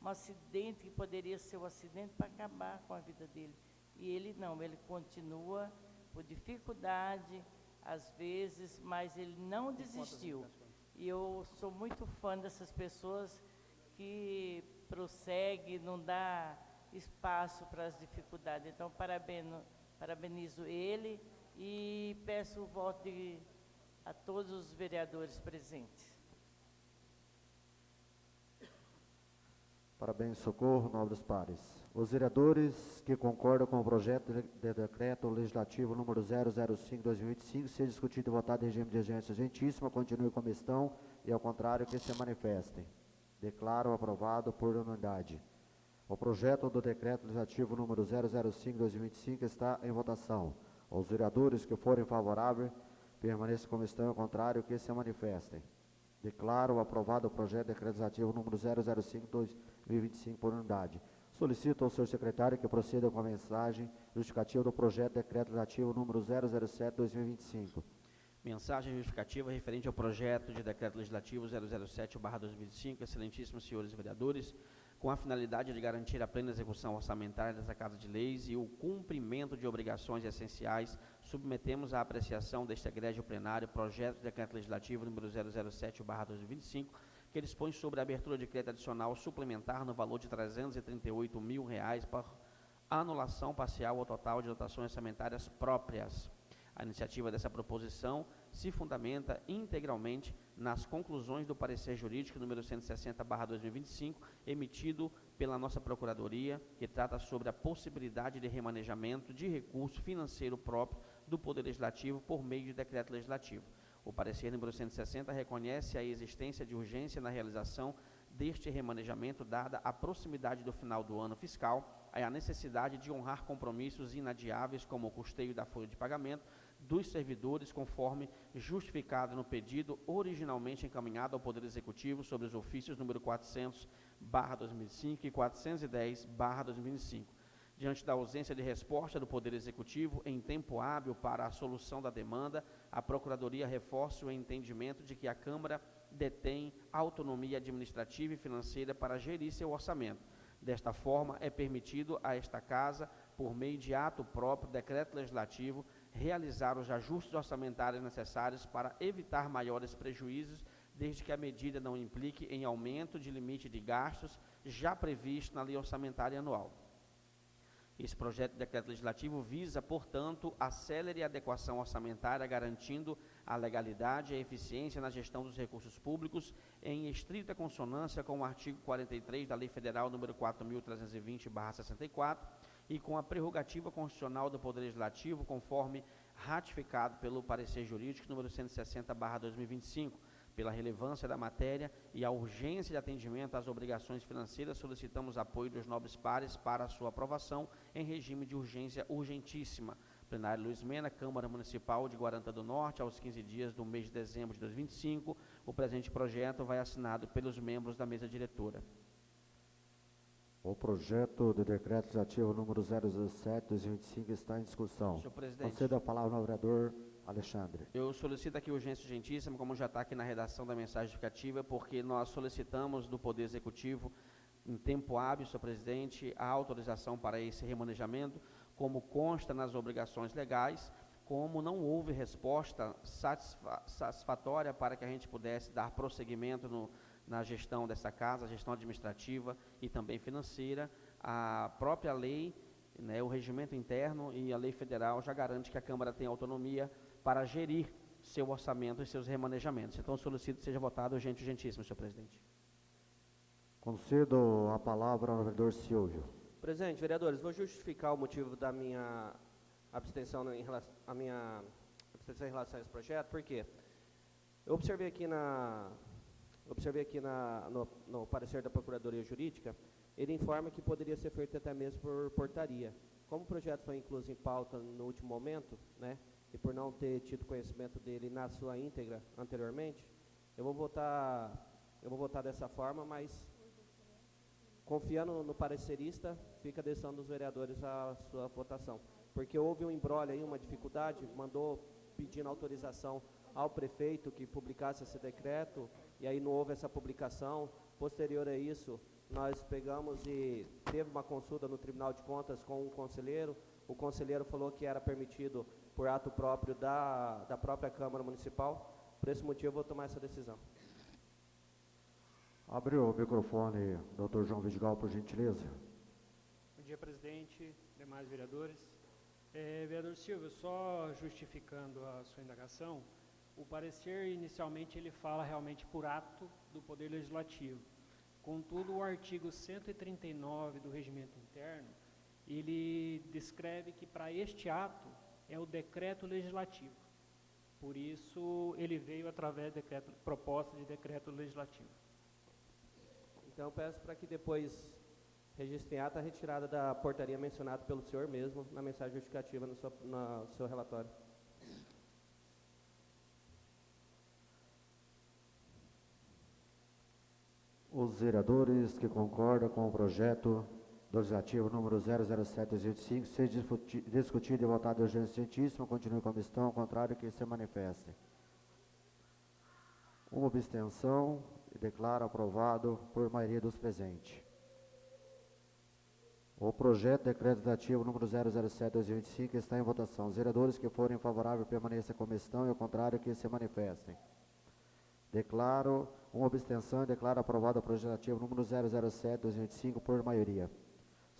acidente, que poderia ser um acidente para acabar com a vida dele. E ele não, ele continua por dificuldade, às vezes, mas ele não desistiu. E eu sou muito fã dessas pessoas que prosseguem, não dá espaço para as dificuldades. Então, parabenizo ele e peço o voto a todos os vereadores presentes. Parabéns, Socorro, nobres pares. Os vereadores que concordam com o projeto de decreto legislativo número 005/2025, seja discutido e votado em regime de urgência urgentíssima, continue como estão, e ao contrário, que se manifestem. Declaro aprovado por unanimidade. O projeto do decreto legislativo número 005/2025 está em votação. Os vereadores que forem favoráveis, permaneçam como estão, ao contrário, que se manifestem. Declaro aprovado o projeto de decreto legislativo número 005/2025 por unanimidade. Solicito ao senhor secretário que proceda com a mensagem justificativa do projeto de decreto legislativo número 007/2025. Mensagem justificativa referente ao projeto de decreto legislativo 007/2025, excelentíssimos senhores vereadores, com a finalidade de garantir a plena execução orçamentária dessa Casa de Leis e o cumprimento de obrigações essenciais, submetemos à apreciação deste egrégio plenário projeto de decreto legislativo número 007/2025, que dispõe sobre a abertura de crédito adicional suplementar no valor de R$ 338 mil anulação parcial ou total de dotações orçamentárias próprias. A iniciativa dessa proposição se fundamenta integralmente nas conclusões do parecer jurídico número 160/2025, emitido pela nossa Procuradoria, que trata sobre a possibilidade de remanejamento de recurso financeiro próprio do Poder Legislativo por meio de decreto legislativo. O parecer número 160 reconhece a existência de urgência na realização deste remanejamento, dada a proximidade do final do ano fiscal, a necessidade de honrar compromissos inadiáveis como o custeio da folha de pagamento dos servidores, conforme justificado no pedido originalmente encaminhado ao Poder Executivo sobre os ofícios número 400/2005 e 410/2005. Diante da ausência de resposta do Poder Executivo em tempo hábil para a solução da demanda, a Procuradoria reforça o entendimento de que a Câmara detém autonomia administrativa e financeira para gerir seu orçamento. Desta forma, é permitido a esta Casa, por meio de ato próprio, decreto legislativo, realizar os ajustes orçamentários necessários para evitar maiores prejuízos, desde que a medida não implique em aumento de limite de gastos já previsto na Lei Orçamentária Anual. Esse projeto de decreto legislativo visa, portanto, a célere adequação orçamentária, garantindo a legalidade e a eficiência na gestão dos recursos públicos, em estrita consonância com o artigo 43 da Lei Federal número 4.320/64 e com a prerrogativa constitucional do Poder Legislativo, conforme ratificado pelo parecer jurídico número 160/2025, pela relevância da matéria e a urgência de atendimento às obrigações financeiras, solicitamos apoio dos nobres pares para a sua aprovação em regime de urgência urgentíssima. Plenário Luiz Mena, Câmara Municipal de Guarantã do Norte, aos 15 dias do mês de dezembro de 2025. O presente projeto vai assinado pelos membros da mesa diretora. O projeto de decreto legislativo número 017/2025 está em discussão. Senhor presidente, Concedo a palavra ao vereador Alexandre. eu solicito aqui urgência urgentíssima, como já está aqui na redação da mensagem justificativa, porque nós solicitamos do Poder Executivo, em tempo hábil, senhor presidente, a autorização para esse remanejamento, como consta nas obrigações legais, como não houve resposta satisfatória para que a gente pudesse dar prosseguimento na gestão dessa casa, a gestão administrativa e também financeira, a própria lei, né, o regimento interno e a lei federal já garante que a Câmara tem autonomia para gerir seu orçamento e seus remanejamentos. Então, solicito que seja votado urgentíssimo, senhor presidente. Concedo a palavra ao vereador Silvio. Presidente, vereadores, vou justificar o motivo da minha abstenção em relação a esse projeto, porque eu observei aqui no parecer da Procuradoria Jurídica, ele informa que poderia ser feito até mesmo por portaria. Como o projeto foi incluso em pauta no último momento, né, e por não ter tido conhecimento dele na sua íntegra anteriormente, eu vou votar dessa forma, mas confiando no parecerista, fica a decisão dos vereadores a sua votação. Porque houve um imbróglio aí, uma dificuldade, mandou pedindo autorização ao prefeito que publicasse esse decreto, e aí não houve essa publicação. Posterior a isso, nós pegamos e teve uma consulta no Tribunal de Contas com um conselheiro. O conselheiro falou que era permitido por ato próprio da própria Câmara Municipal. Por esse motivo, eu vou tomar essa decisão. Abriu o microfone, doutor João Vidigal, por gentileza. Bom dia, presidente, demais vereadores. Vereador Silvio, só justificando a sua indagação, o parecer inicialmente ele fala realmente por ato do Poder Legislativo. Contudo, o artigo 139 do Regimento Interno, ele descreve que para este ato é o decreto legislativo. Por isso, ele veio através de proposta de decreto legislativo. Então, eu peço para que depois registrem a retirada da portaria mencionada pelo senhor mesmo na mensagem justificativa no seu relatório. Os vereadores que concordam com o projeto legislativo número 007/2025 seja discutido e votado urgentíssimo, continue com a questão, ao contrário que se manifeste. Uma abstenção e declaro aprovado por maioria dos presentes. O projeto de decreto legislativo número 007/2025 está em votação. Os vereadores que forem favoráveis permaneçam com a questão e ao contrário que se manifestem. Declaro uma abstenção e declaro aprovado o projeto legislativo número 007/2025 por maioria.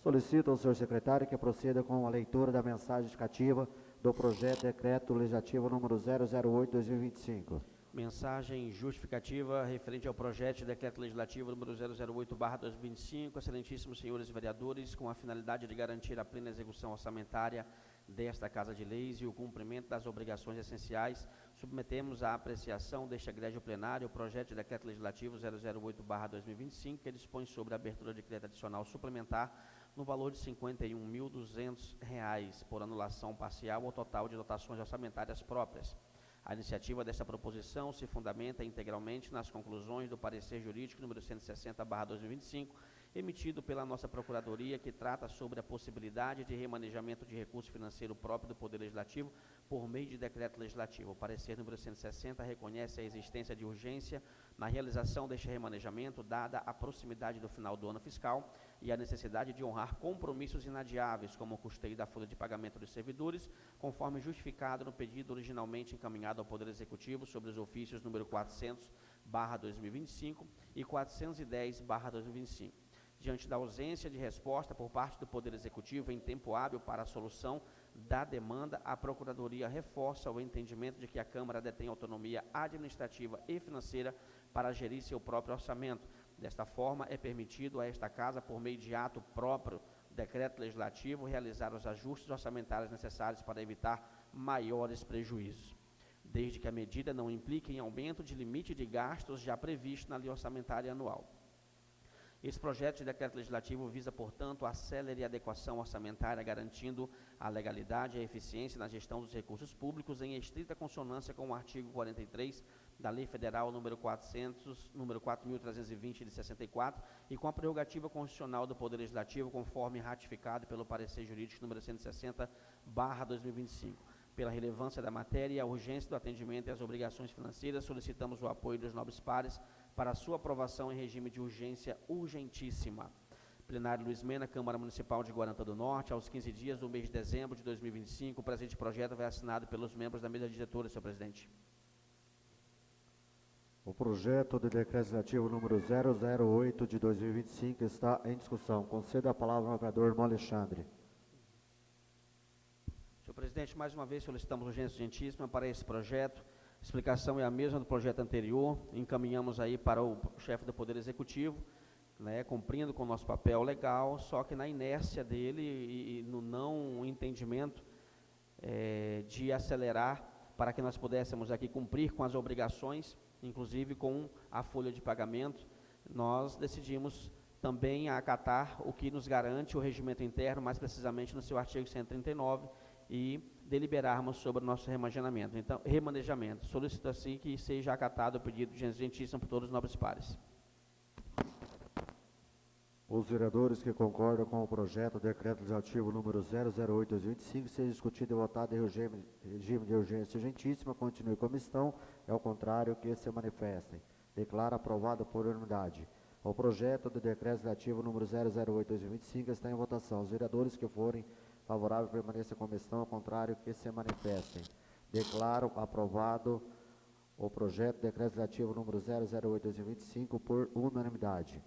Solicito ao senhor secretário que proceda com a leitura da mensagem justificativa do projeto de decreto legislativo número 008/2025. Mensagem justificativa referente ao projeto de decreto legislativo número 008/2025. Excelentíssimos senhores vereadores, com a finalidade de garantir a plena execução orçamentária desta Casa de Leis e o cumprimento das obrigações essenciais, submetemos à apreciação deste egrégio plenário o projeto de decreto legislativo 008/2025, que dispõe sobre a abertura de crédito adicional suplementar no valor de R$ 51.200 por anulação parcial ao total de dotações orçamentárias próprias. A iniciativa desta proposição se fundamenta integralmente nas conclusões do parecer jurídico número 160/2025, emitido pela nossa Procuradoria, que trata sobre a possibilidade de remanejamento de recurso financeiro próprio do Poder Legislativo por meio de decreto legislativo. O parecer número 160 reconhece a existência de urgência na realização deste remanejamento, dada a proximidade do final do ano fiscal e a necessidade de honrar compromissos inadiáveis, como o custeio da folha de pagamento dos servidores, conforme justificado no pedido originalmente encaminhado ao Poder Executivo sobre os ofícios número 400/2025 e 410/2025. Diante da ausência de resposta por parte do Poder Executivo em tempo hábil para a solução da demanda, a Procuradoria reforça o entendimento de que a Câmara detém autonomia administrativa e financeira para gerir seu próprio orçamento. Desta forma, é permitido a esta Casa, por meio de ato próprio, decreto legislativo, realizar os ajustes orçamentários necessários para evitar maiores prejuízos, desde que a medida não implique em aumento de limite de gastos já previsto na Lei Orçamentária Anual. Esse projeto de decreto legislativo visa, portanto, a célere adequação orçamentária, garantindo a legalidade e a eficiência na gestão dos recursos públicos, em estrita consonância com o artigo 43 da Lei Federal número 4.320 de 64 e com a prerrogativa constitucional do Poder Legislativo, conforme ratificado pelo parecer jurídico número 160/2025. Pela relevância da matéria, a urgência do atendimento e as obrigações financeiras, solicitamos o apoio dos nobres pares para sua aprovação em regime de urgência urgentíssima. Plenário Luiz Mena, Câmara Municipal de Guarantã do Norte, aos 15 dias do mês de dezembro de 2025, o presente projeto vai assinado pelos membros da mesa diretora, senhor presidente. O projeto de decreto legislativo número 008/2025 está em discussão. Conceda a palavra ao vereador Irmão Alexandre. Senhor presidente, mais uma vez solicitamos urgência urgentíssima para esse projeto. A explicação é a mesma do projeto anterior. Encaminhamos aí para o chefe do Poder Executivo, cumprindo com o nosso papel legal, só que na inércia dele e no não entendimento de acelerar para que nós pudéssemos aqui cumprir com as obrigações, inclusive com a folha de pagamento, nós decidimos também acatar o que nos garante o regimento interno, mais precisamente no seu artigo 139, e deliberarmos sobre o nosso remanejamento. Então, solicita-se que seja acatado o pedido de urgentíssimo por todos os nobres pares. Os vereadores que concordam com o projeto de decreto legislativo número 008/2025 seja discutido e votado em regime de urgência urgentíssima, continue como estão, é o contrário que se manifestem. Declara aprovado por unanimidade. O projeto de decreto legislativo número 008/2025 está em votação. Os vereadores que forem favoráveis permaneçam como estão, ao contrário que se manifestem. Declaro aprovado o projeto de decreto legislativo número 008/2025 por unanimidade.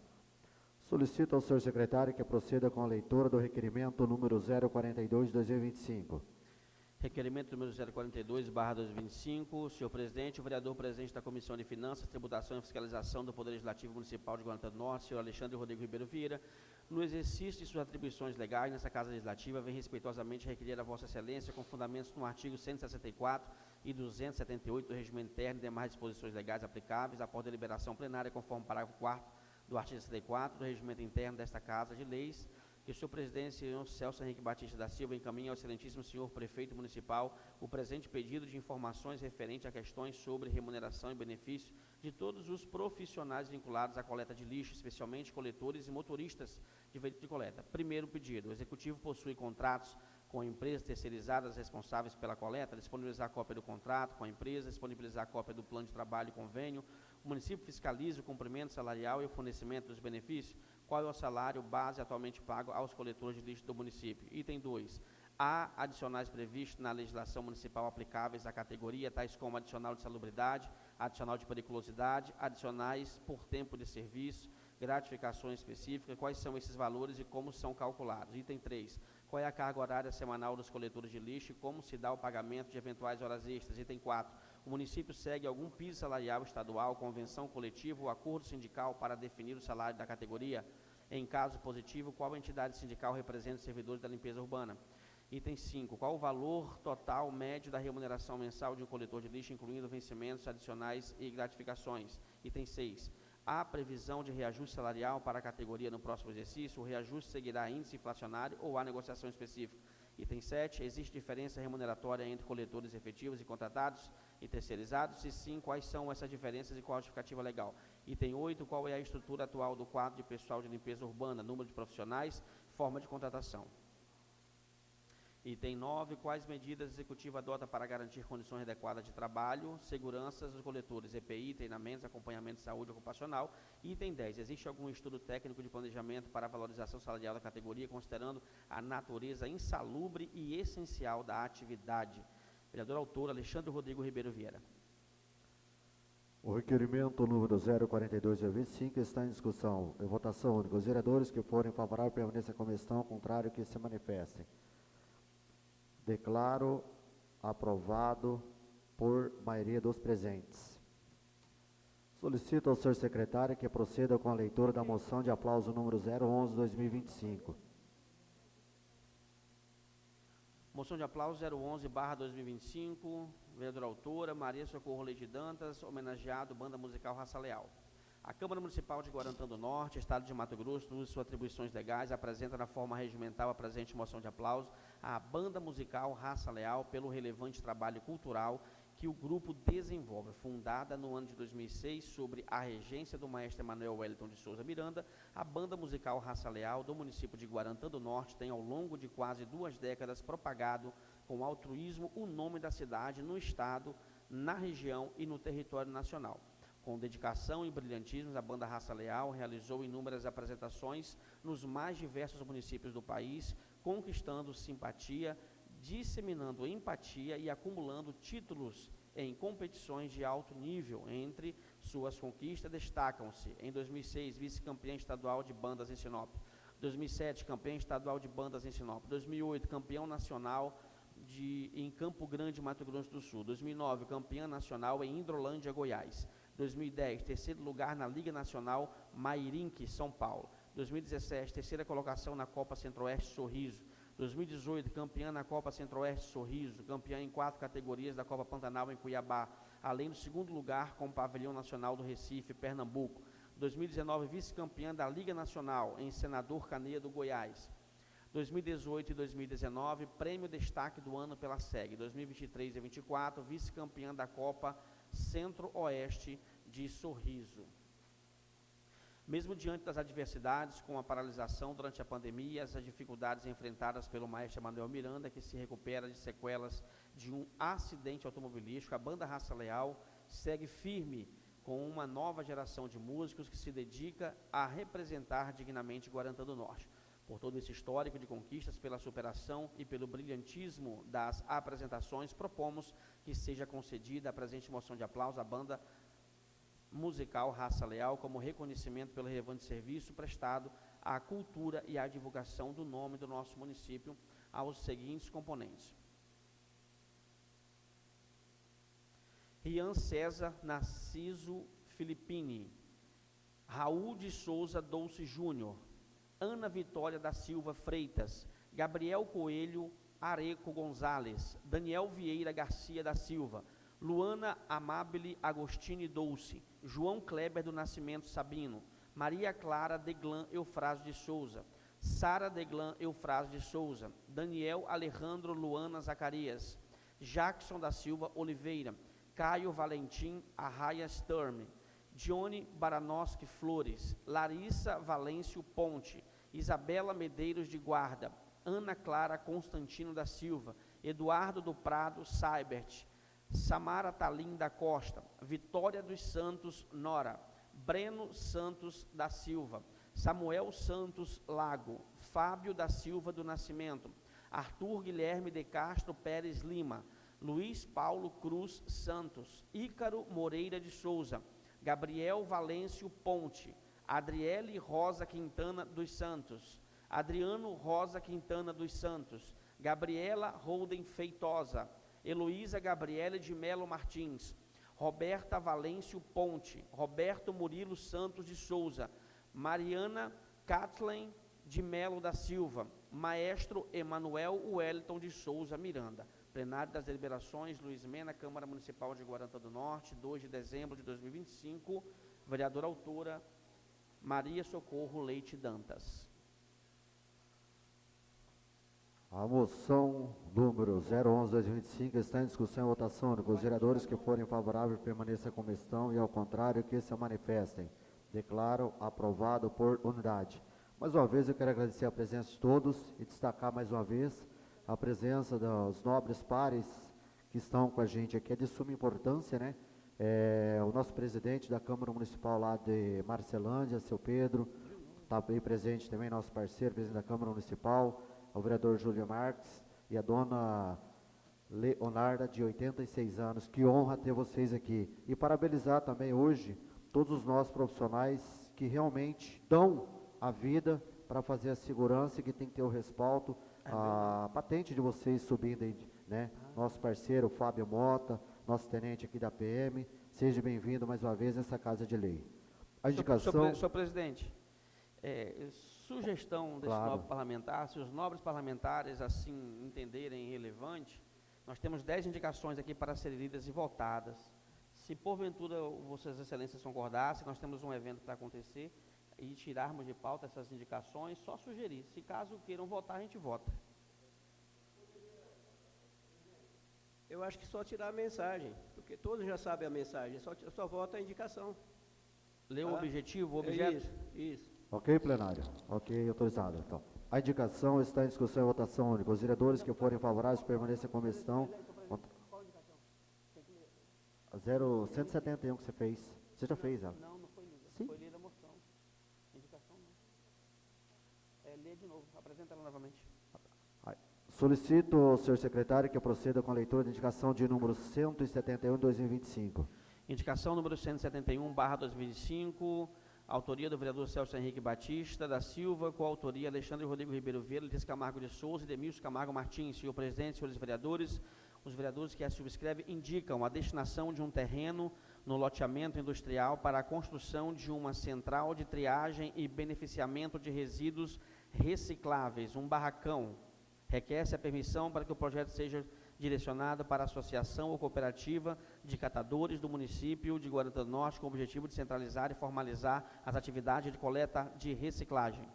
Solicito ao senhor secretário que proceda com a leitura do requerimento número 042/2025. Requerimento número 042/2025. Senhor presidente, o vereador presidente da Comissão de Finanças, Tributação e Fiscalização do Poder Legislativo Municipal de Guarantã do Norte, senhor Alexandre Rodrigo Ribeiro Vieira, no exercício de suas atribuições legais nessa Casa Legislativa, vem respeitosamente requerer a Vossa Excelência, com fundamentos no artigo 164 e 278 do Regimento Interno e demais disposições legais aplicáveis, após deliberação plenária, conforme parágrafo 4º do artigo 64 do Regimento Interno desta Casa de Leis, que o senhor presidente, senhor Celso Henrique Batista da Silva, encaminha ao excelentíssimo senhor prefeito municipal o presente pedido de informações referente a questões sobre remuneração e benefício de todos os profissionais vinculados à coleta de lixo, especialmente coletores e motoristas de veículos de coleta. Primeiro pedido: o executivo possui contratos com empresas terceirizadas responsáveis pela coleta, disponibilizar a cópia do contrato com a empresa, disponibilizar a cópia do plano de trabalho e convênio. O município fiscaliza o cumprimento salarial e o fornecimento dos benefícios. Qual é o salário base atualmente pago aos coletores de lixo do município? Item 2. Há adicionais previstos na legislação municipal aplicáveis à categoria, tais como adicional de salubridade, adicional de periculosidade, adicionais por tempo de serviço, gratificações específicas, quais são esses valores e como são calculados. Item 3, qual é a carga horária semanal dos coletores de lixo e como se dá o pagamento de eventuais horas extras. Item 4, o município segue algum piso salarial estadual, convenção coletiva ou acordo sindical para definir o salário da categoria? Em caso positivo, qual entidade sindical representa os servidores da limpeza urbana? Item 5, qual o valor total médio da remuneração mensal de um coletor de lixo, incluindo vencimentos adicionais e gratificações? Item 6, há previsão de reajuste salarial para a categoria no próximo exercício? O reajuste seguirá índice inflacionário ou há negociação específica? Item 7, existe diferença remuneratória entre coletores efetivos e contratados e terceirizados? Se sim, quais são essas diferenças e qual a justificativa legal? Item 8, qual é a estrutura atual do quadro de pessoal de limpeza urbana, número de profissionais, forma de contratação? Item 9, quais medidas a executiva adota para garantir condições adequadas de trabalho, segurança dos coletores, EPI, treinamentos, acompanhamento de saúde ocupacional? Item 10, existe algum estudo técnico de planejamento para a valorização salarial da categoria, considerando a natureza insalubre e essencial da atividade? Vereador autor Alexandre Rodrigo Ribeiro Vieira. O requerimento número 042/25 está em discussão. Em votação única. Os vereadores que forem favoráveis permaneçam como estão, contrário que se manifestem. Declaro aprovado por maioria dos presentes. Solicito ao senhor secretário que proceda com a leitura da moção de aplauso número 011/2025. Moção de aplauso 011/2025, vereadora autora Maria Socorro Leite Dantas, homenageado Banda Musical Raça Leal. A Câmara Municipal de Guarantã do Norte, Estado de Mato Grosso, no uso de suas atribuições legais, apresenta na forma regimental a presente moção de aplauso à Banda Musical Raça Leal pelo relevante trabalho cultural que o grupo desenvolve. Fundada no ano de 2006, sobre a regência do maestro Emanuel Wellington de Souza Miranda, a Banda Musical Raça Leal do município de Guarantã do Norte tem, ao longo de quase 2 décadas, propagado com altruísmo o nome da cidade no estado, na região e no território nacional. Com dedicação e brilhantismo, a Banda Raça Leal realizou inúmeras apresentações nos mais diversos municípios do país, conquistando simpatia, disseminando empatia e acumulando títulos em competições de alto nível. Entre suas conquistas destacam-se, em 2006, vice-campeã estadual de bandas em Sinop, 2007, campeã estadual de bandas em Sinop, 2008, campeão nacional em Campo Grande, Mato Grosso do Sul, 2009, campeã nacional em Hidrolândia, Goiás, 2010, terceiro lugar na Liga Nacional Mairinque, São Paulo, 2017, terceira colocação na Copa Centro-Oeste Sorriso, 2018, campeã na Copa Centro-Oeste Sorriso, campeã em 4 categorias da Copa Pantanal em Cuiabá, além do segundo lugar com o Pavilhão Nacional do Recife, Pernambuco, 2019, vice-campeã da Liga Nacional em Senador Canedo, Goiás, 2018 e 2019, prêmio destaque do ano pela SEG, 2023 e 2024, vice-campeã da Copa Centro-Oeste de Sorriso. Mesmo diante das adversidades, com a paralisação durante a pandemia e as dificuldades enfrentadas pelo maestro Emanuel Miranda, que se recupera de sequelas de um acidente automobilístico, a Banda Raça Leal segue firme com uma nova geração de músicos que se dedica a representar dignamente Guarantã do Norte. Por todo esse histórico de conquistas, pela superação e pelo brilhantismo das apresentações, propomos que seja concedida a presente moção de aplauso à Banda Musical Raça Leal como reconhecimento pelo relevante serviço prestado à cultura e à divulgação do nome do nosso município aos seguintes componentes: Rian César Narciso Filippini, Raul de Souza Dolce Júnior, Ana Vitória da Silva Freitas, Gabriel Coelho Areco Gonzalez, Daniel Vieira Garcia da Silva, Luana Amabile Agostini Dolce, João Kleber do Nascimento Sabino, Maria Clara Deglan Eufrásio de Souza, Sara Deglan Eufrásio de Souza, Daniel Alejandro Luana Zacarias, Jackson da Silva Oliveira, Caio Valentim Arraia Sturm, Johnny Baranoski Flores, Larissa Valêncio Ponte, Isabela Medeiros de Guarda, Ana Clara Constantino da Silva, Eduardo do Prado Saibert, Samara Talim da Costa, Vitória dos Santos Nora, Breno Santos da Silva, Samuel Santos Lago, Fábio da Silva do Nascimento, Arthur Guilherme de Castro Pérez Lima, Luiz Paulo Cruz Santos, Ícaro Moreira de Souza, Gabriel Valêncio Ponte, Adriele Rosa Quintana dos Santos, Adriano Rosa Quintana dos Santos, Gabriela Holden Feitosa, Heloísa Gabriela de Melo Martins, Roberta Valêncio Ponte, Roberto Murilo Santos de Souza, Mariana Kathleen de Melo da Silva, Maestro Emanuel Wellington de Souza Miranda. Plenário das deliberações, Luiz Mena, Câmara Municipal de Guarantã do Norte, 2 de dezembro de 2025, vereadora autora, Maria Socorro Leite Dantas. A moção número 011/2025 está em discussão e votação. Os vereadores que forem favoráveis permaneçam como estão e, ao contrário, que se manifestem. Declaro aprovado por unidade. Mais uma vez, eu quero agradecer a presença de todos e destacar mais uma vez a presença dos nobres pares que estão com a gente aqui. É de suma importância, né? O nosso presidente da Câmara Municipal lá de Marcelândia, seu Pedro, está bem presente também, nosso parceiro, presidente da Câmara Municipal, o vereador Júlio Marques e a dona Leonarda, de 86 anos. Que honra ter vocês aqui. E parabenizar também hoje todos os nossos profissionais que realmente dão a vida para fazer a segurança e que tem que ter o respaldo, a patente de vocês subindo aí, né? Nosso parceiro, Fábio Mota, nosso tenente aqui da PM, seja bem-vindo mais uma vez nessa Casa de Lei. A indicação... Senhor presidente, sugestão desse nobre parlamentar, se os nobres parlamentares assim entenderem relevante, nós temos 10 indicações aqui para serem lidas e votadas. Se porventura vossas excelências concordassem, nós temos um evento para acontecer e tirarmos de pauta essas indicações, só sugerir. Se caso queiram votar, a gente vota. Eu acho que só tirar a mensagem, porque todos já sabem a mensagem, só vota a indicação. Leu o objetivo, o objeto? Isso. Ok, plenário? Ok, autorizado. Então, a indicação está em discussão e votação única. Os vereadores que forem favoráveis permaneçam como estão. 171 que você fez. Você já fez ela? Não foi lida. Sim. Foi lida a moção. Indicação não. Lê de novo, apresenta ela novamente. Solicito ao senhor secretário que proceda com a leitura da indicação de número 171 de 2025. Indicação número 171/2025, autoria do vereador Celso Henrique Batista da Silva, coautoria Alexandre Rodrigo Ribeiro Vieira, Letícia Camargo de Souza e Demilson Camargo Martins. Senhor presidente, senhores vereadores, os vereadores que a subscrevem indicam a destinação de um terreno no loteamento industrial para a construção de uma central de triagem e beneficiamento de resíduos recicláveis, um barracão. Requer-se a permissão para que o projeto seja direcionado para a associação ou cooperativa de catadores do município de Guarantã do Norte, com o objetivo de centralizar e formalizar as atividades de coleta de reciclagem.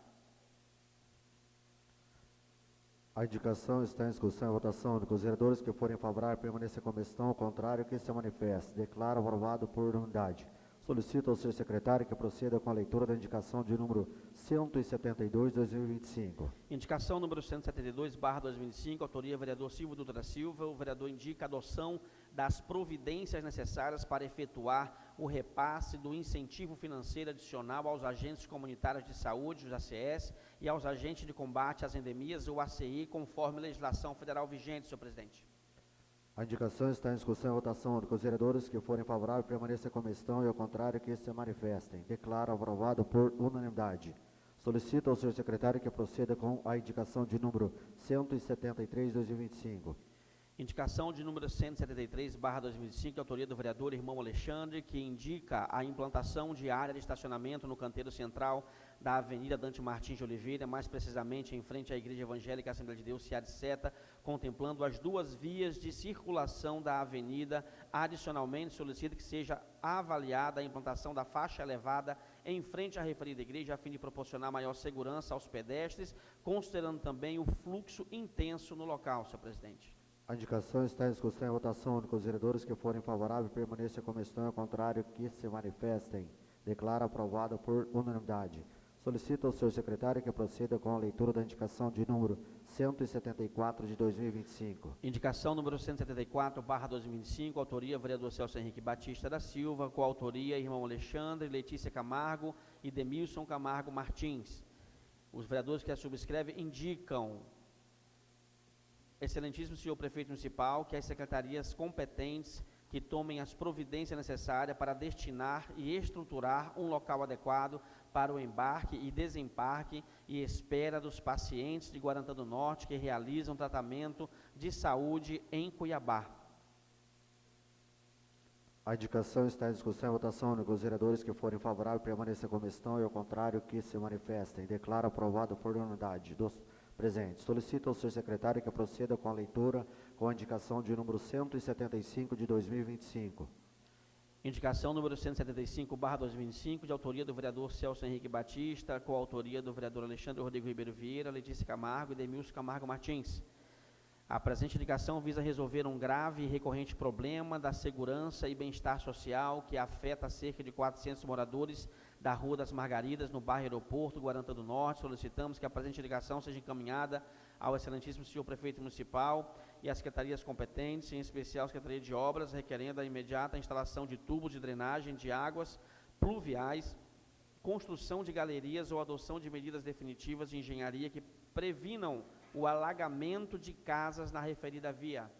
A indicação está em discussão e votação. Os vereadores que forem favoráveis permaneçam como estão, ao contrário, que se manifeste. Declaro aprovado por unidade. Solicito ao senhor secretário que proceda com a leitura da indicação de número 172, 2025. Indicação número 172/2025, autoria vereador Silvio Dutra Silva. O vereador indica a adoção das providências necessárias para efetuar o repasse do incentivo financeiro adicional aos agentes comunitários de saúde, os ACS, e aos agentes de combate às endemias, o ACI, conforme a legislação federal vigente, senhor presidente. A indicação está em discussão e votação. Os vereadores que forem favoráveis permaneçam como estão e, ao contrário, que se manifestem. Declaro aprovado por unanimidade. Solicito ao senhor secretário que proceda com a indicação de número 173, 2025. Indicação de número 173/2025, autoria do vereador Irmão Alexandre, que indica a implantação de área de estacionamento no canteiro central da Avenida Dante Martins de Oliveira, mais precisamente em frente à Igreja Evangélica Assembleia de Deus, Cia de Seta, contemplando as duas vias de circulação da avenida. Adicionalmente, solicita que seja avaliada a implantação da faixa elevada em frente à referida igreja, a fim de proporcionar maior segurança aos pedestres, considerando também o fluxo intenso no local, senhor presidente. A indicação está em discussão e votação. Os vereadores que forem favoráveis permaneçam como estão, ao contrário, que se manifestem. Declaro aprovado por unanimidade. Solicito ao senhor secretário que proceda com a leitura da indicação de número 174 de 2025. Indicação número 174/2025, autoria vereador Celso Henrique Batista da Silva, coautoria Irmão Alexandre, Letícia Camargo e Demilson Camargo Martins. Os vereadores que a subscrevem indicam, excelentíssimo senhor prefeito municipal, que as secretarias competentes que tomem as providências necessárias para destinar e estruturar um local adequado para o embarque e desembarque e espera dos pacientes de Guarantã do Norte que realizam tratamento de saúde em Cuiabá. A indicação está em discussão e votação única. Os vereadores que forem favoráveis permaneçam como estão e, ao contrário, que se manifestem. Declaro aprovado por unanimidade dos presentes. Solicito ao senhor secretário que proceda com a leitura com a indicação de número 175 de 2025. Indicação número 175/2025, de autoria do vereador Celso Henrique Batista, coautoria do vereador Alexandre Rodrigo Ribeiro Vieira, Letícia Camargo e Demilson Camargo Martins. A presente indicação visa resolver um grave e recorrente problema da segurança e bem-estar social que afeta cerca de 400 moradores da Rua das Margaridas, no bairro Aeroporto, Guarantã do Norte. Solicitamos que a presente indicação seja encaminhada ao excelentíssimo senhor prefeito municipal e às secretarias competentes, em especial a Secretaria de Obras, requerendo a imediata instalação de tubos de drenagem de águas pluviais, construção de galerias ou adoção de medidas definitivas de engenharia que previnam o alagamento de casas na referida via.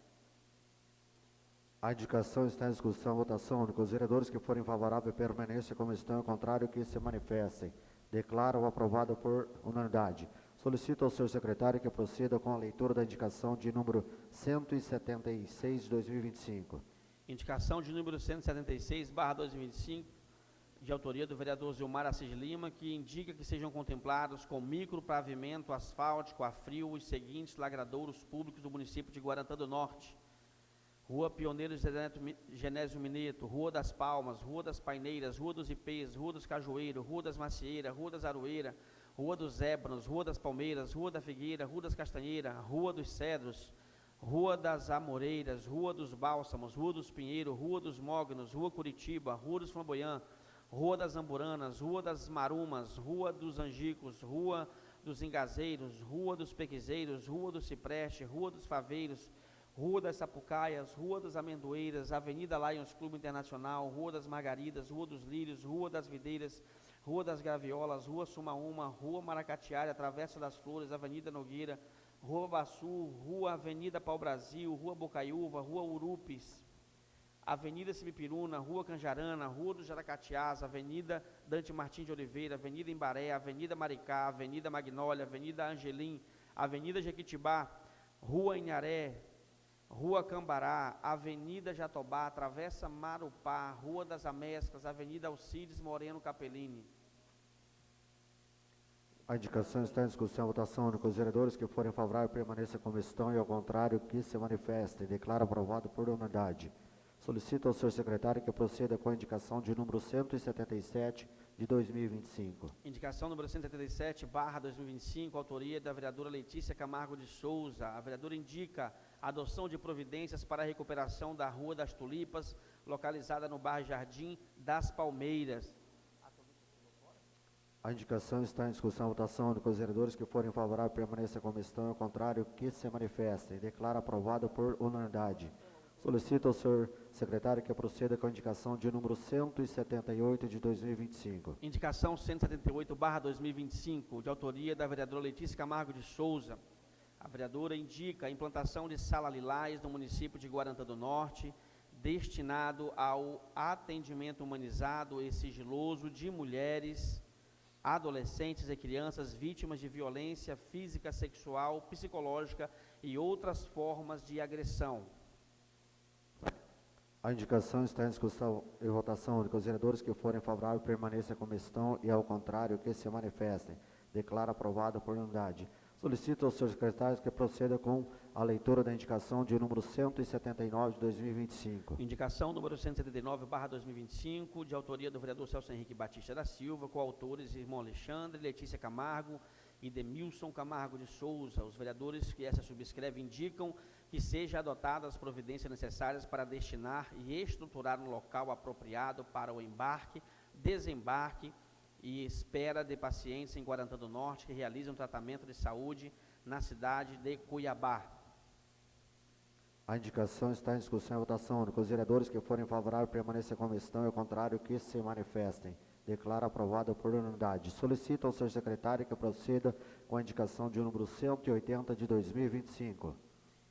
A indicação está em discussão, votação única. Os vereadores que forem favoráveis permaneçam como estão, ao contrário, que se manifestem. Declaro aprovado por unanimidade. Solicito ao senhor secretário que proceda com a leitura da indicação de número 176 de 2025. Indicação de número 176/2025, de autoria do vereador Zilmar Assis Lima, que indica que sejam contemplados com micropavimento asfáltico a frio os seguintes lagradouros públicos do município de Guarantã do Norte: Rua Pioneiro Genésio Mineto, Rua das Palmas, Rua das Paineiras, Rua dos Ipês, Rua dos Cajueiros, Rua das Macieiras, Rua das Aroeiras, Rua dos Ébanos, Rua das Palmeiras, Rua da Figueira, Rua das Castanheiras, Rua dos Cedros, Rua das Amoreiras, Rua dos Bálsamos, Rua dos Pinheiros, Rua dos Mognos, Rua Curitiba, Rua dos Flamboyant, Rua das Amburanas, Rua das Marumas, Rua dos Angicos, Rua dos Engazeiros, Rua dos Pequizeiros, Rua do Cipreste, Rua dos Faveiros, Rua das Sapucaias, Rua das Amendoeiras, Avenida Lions Clube Internacional, Rua das Margaridas, Rua dos Lírios, Rua das Videiras, Rua das Graviolas, Rua Sumaúma, Rua Maracatiária, Travessa das Flores, Avenida Nogueira, Rua Baçu, Rua Avenida Pau Brasil, Rua Bocaiúva, Rua Urupes, Avenida Cibipiruna, Rua Canjarana, Rua dos Jaracatiás, Avenida Dante Martins de Oliveira, Avenida Embaré, Avenida Maricá, Avenida Magnólia, Avenida Angelim, Avenida Jequitibá, Rua Inharé, Rua Cambará, Avenida Jatobá, Travessa Marupá, Rua das Amescas, Avenida Alcides Moreno Capellini. A indicação está em discussão, votação única. Os vereadores que forem favoráveis permaneçam como estão e, ao contrário, que se manifestem. Declaro aprovado por unanimidade. Solicito ao senhor secretário que proceda com a indicação de número 177 de 2025. Indicação número 177/2025, autoria da vereadora Letícia Camargo de Souza. A vereadora indica a adoção de providências para a recuperação da Rua das Tulipas, localizada no bairro Jardim das Palmeiras. A indicação está em discussão, votação única. Os vereadores que forem favoráveis permaneçam como estão, ao contrário, que se manifestem. Declaro aprovado por unanimidade. Solicito ao senhor secretário que proceda com a indicação de número 178 de 2025. Indicação 178/2025, de autoria da vereadora Letícia Camargo de Souza. A vereadora indica a implantação de sala lilás no município de Guarantã do Norte, destinado ao atendimento humanizado e sigiloso de mulheres, adolescentes e crianças vítimas de violência física, sexual, psicológica e outras formas de agressão. A indicação está em discussão e votação única. Os vereadores que forem favoráveis permaneçam como estão e, ao contrário, que se manifestem. Declaro aprovado por unanimidade. Solicito aos senhores secretários que proceda com a leitura da indicação de número 179 de 2025. Indicação número 179/2025, de autoria do vereador Celso Henrique Batista da Silva, coautores irmão Alexandre, Letícia Camargo e Demilson Camargo de Souza. Os vereadores que essa subscreve indicam que sejam adotadas as providências necessárias para destinar e estruturar um local apropriado para o embarque, desembarque e espera de pacientes em Guarantã do Norte que realizam tratamento de saúde na cidade de Cuiabá. A indicação está em discussão e votação única. Os vereadores que forem favoráveis permaneçam como estão e, ao contrário, que se manifestem. Declaro aprovado por unanimidade. Solicito ao senhor secretário que proceda com a indicação de número 180 de 2025.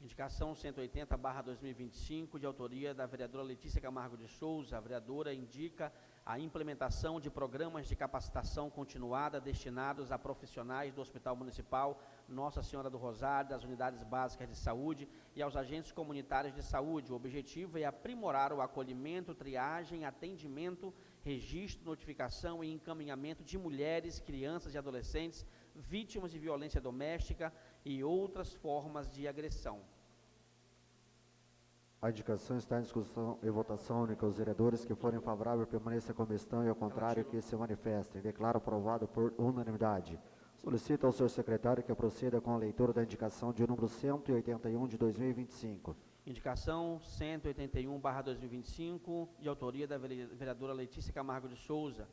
Indicação 180/2025, de autoria da vereadora Letícia Camargo de Souza. A vereadora indica a implementação de programas de capacitação continuada destinados a profissionais do Hospital Municipal Nossa Senhora do Rosário, das unidades básicas de saúde e aos agentes comunitários de saúde. O objetivo é aprimorar o acolhimento, triagem, atendimento, registro, notificação e encaminhamento de mulheres, crianças e adolescentes vítimas de violência doméstica e outras formas de agressão. A indicação está em discussão e votação única. Os vereadores que forem favoráveis permaneçam como estão e ao contrário que se manifestem. Declaro aprovado por unanimidade. Solicito ao senhor secretário que proceda com a leitura da indicação de número 181 de 2025. Indicação 181/2025, de autoria da vereadora Letícia Camargo de Souza.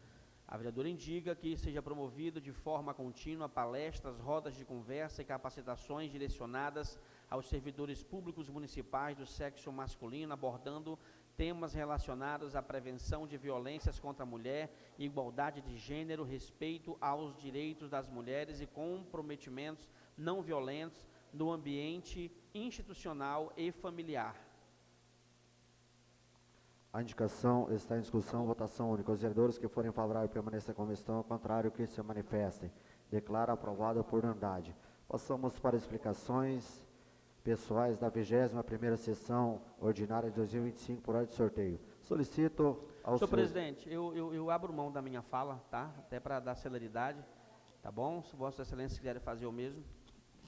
A vereadora indica que seja promovido de forma contínua palestras, rodas de conversa e capacitações direcionadas aos servidores públicos municipais do sexo masculino, abordando temas relacionados à prevenção de violências contra a mulher, igualdade de gênero, respeito aos direitos das mulheres e comprometimentos não violentos no ambiente institucional e familiar. A indicação está em discussão, votação única. Os vereadores que forem favoráveis permaneçam como estão, ao contrário que se manifestem. Declaro aprovado por unanimidade. Passamos para explicações pessoais da 21ª sessão ordinária de 2025 por ordem de sorteio. Solicito ao Senhor presidente, eu abro mão da minha fala, tá? Até para dar celeridade, tá bom? Se Vossa Excelência quiser fazer o mesmo.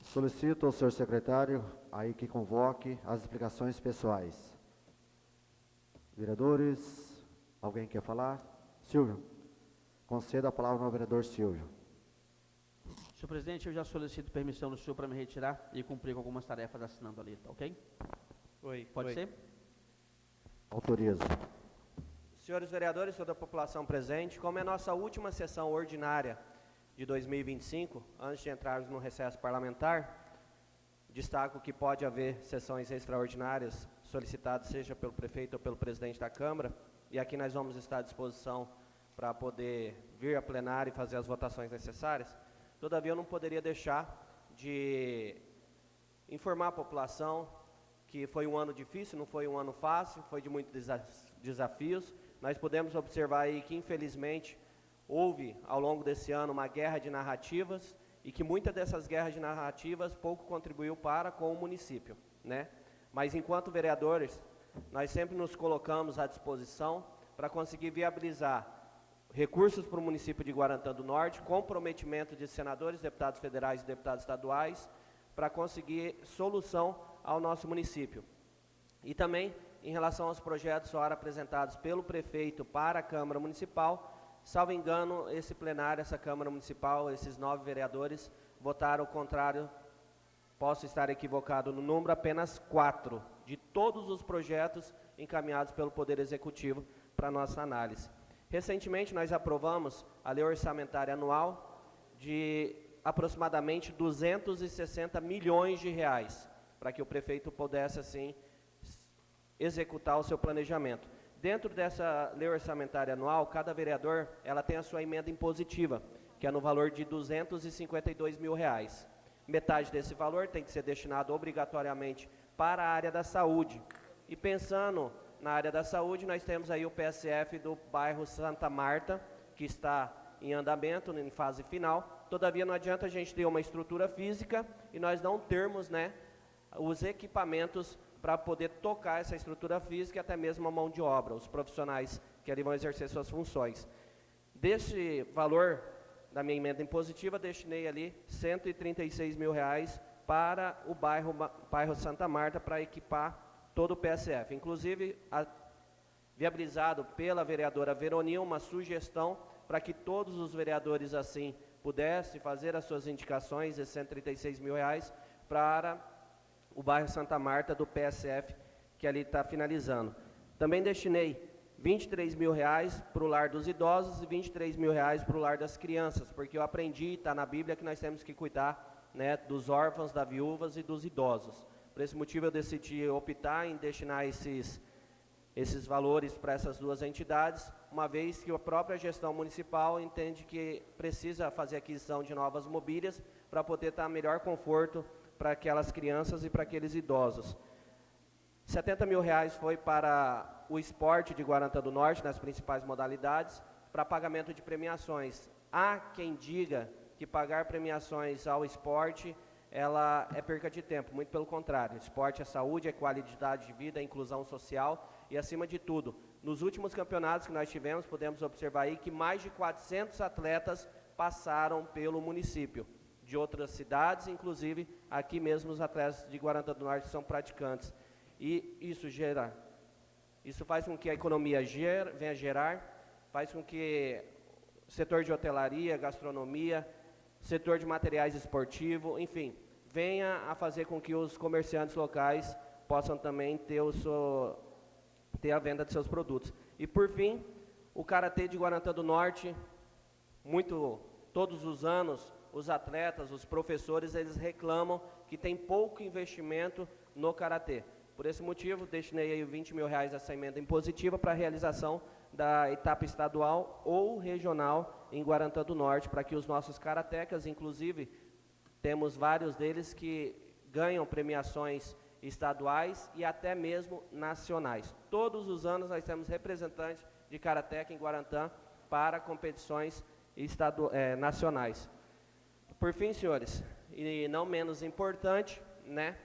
Solicito ao senhor secretário aí que convoque as explicações pessoais. Vereadores, alguém quer falar? Silvio, conceda a palavra ao vereador Silvio. Senhor presidente, eu já solicito permissão do senhor para me retirar e cumprir com algumas tarefas assinando ali, tá ok? Pode ser? Autorizo. Senhores vereadores, toda a população presente, como é a nossa última sessão ordinária de 2025, antes de entrarmos no recesso parlamentar, destaco que pode haver sessões extraordinárias solicitadas, seja pelo prefeito ou pelo presidente da Câmara, e aqui nós vamos estar à disposição para poder vir a plenário e fazer as votações necessárias. Todavia, eu não poderia deixar de informar a população que foi um ano difícil, não foi um ano fácil, foi de muitos desafios. Nós podemos observar aí que, infelizmente, houve, ao longo desse ano, uma guerra de narrativas e que muitas dessas guerras de narrativas pouco contribuiu para com o município, né? Mas, enquanto vereadores, nós sempre nos colocamos à disposição para conseguir viabilizar recursos para o município de Guarantã do Norte, comprometimento de senadores, deputados federais e deputados estaduais, para conseguir solução ao nosso município. E também, em relação aos projetos ora apresentados pelo prefeito para a Câmara Municipal, salvo engano, esse plenário, essa Câmara Municipal, esses 9 vereadores votaram o contrário, posso estar equivocado no número, apenas 4 de todos os projetos encaminhados pelo Poder Executivo para nossa análise. Recentemente, nós aprovamos a Lei Orçamentária Anual de aproximadamente 260 milhões de reais, para que o prefeito pudesse, assim, executar o seu planejamento. Dentro dessa Lei Orçamentária Anual, cada vereador, ela tem a sua emenda impositiva, que é no valor de 252 mil reais. Metade desse valor tem que ser destinado obrigatoriamente para a área da saúde. E pensando na área da saúde, nós temos aí o PSF do bairro Santa Marta, que está em andamento, em fase final. Todavia, não adianta a gente ter uma estrutura física e nós não termos, né, os equipamentos para poder tocar essa estrutura física e até mesmo a mão de obra, os profissionais que ali vão exercer suas funções. Desse valor da minha emenda impositiva, destinei ali 136 mil reais para o bairro Santa Marta, para equipar todo o PSF. Inclusive, viabilizado pela vereadora Veroninha uma sugestão para que todos os vereadores, assim, pudessem fazer as suas indicações, esses 136 mil reais, para o bairro Santa Marta do PSF, que ali está finalizando. Também destinei 23 mil reais para o lar dos idosos e 23 mil reais para o lar das crianças, porque eu aprendi, está na Bíblia, que nós temos que cuidar, né, dos órfãos, das viúvas e dos idosos. Por esse motivo, eu decidi optar em destinar esses valores para essas duas entidades, uma vez que a própria gestão municipal entende que precisa fazer aquisição de novas mobílias para poder dar melhor conforto para aquelas crianças e para aqueles idosos. 70 mil reais foi para o esporte de Guarantã do Norte nas principais modalidades para pagamento de premiações. Há quem diga que pagar premiações ao esporte ela é perca de tempo, muito pelo contrário. Esporte é saúde, é qualidade de vida, é inclusão social e, acima de tudo, nos últimos campeonatos que nós tivemos, podemos observar aí que mais de 400 atletas passaram pelo município, de outras cidades, inclusive aqui mesmo os atletas de Guarantã do Norte são praticantes. E isso faz com que a economia venha a gerar, faz com que o setor de hotelaria, gastronomia, setor de materiais esportivos, enfim, venha a fazer com que os comerciantes locais possam também ter a venda de seus produtos. E por fim, o Karatê de Guarantã do Norte, todos os anos, os atletas, os professores, eles reclamam que tem pouco investimento no Karatê. Por esse motivo, destinei aí R$20 mil essa emenda impositiva para a realização da etapa estadual ou regional em Guarantã do Norte, para que os nossos karatecas, inclusive, temos vários deles que ganham premiações estaduais e até mesmo nacionais. Todos os anos nós temos representantes de karateca em Guarantã para competições nacionais. Por fim, senhores, e não menos importante, né?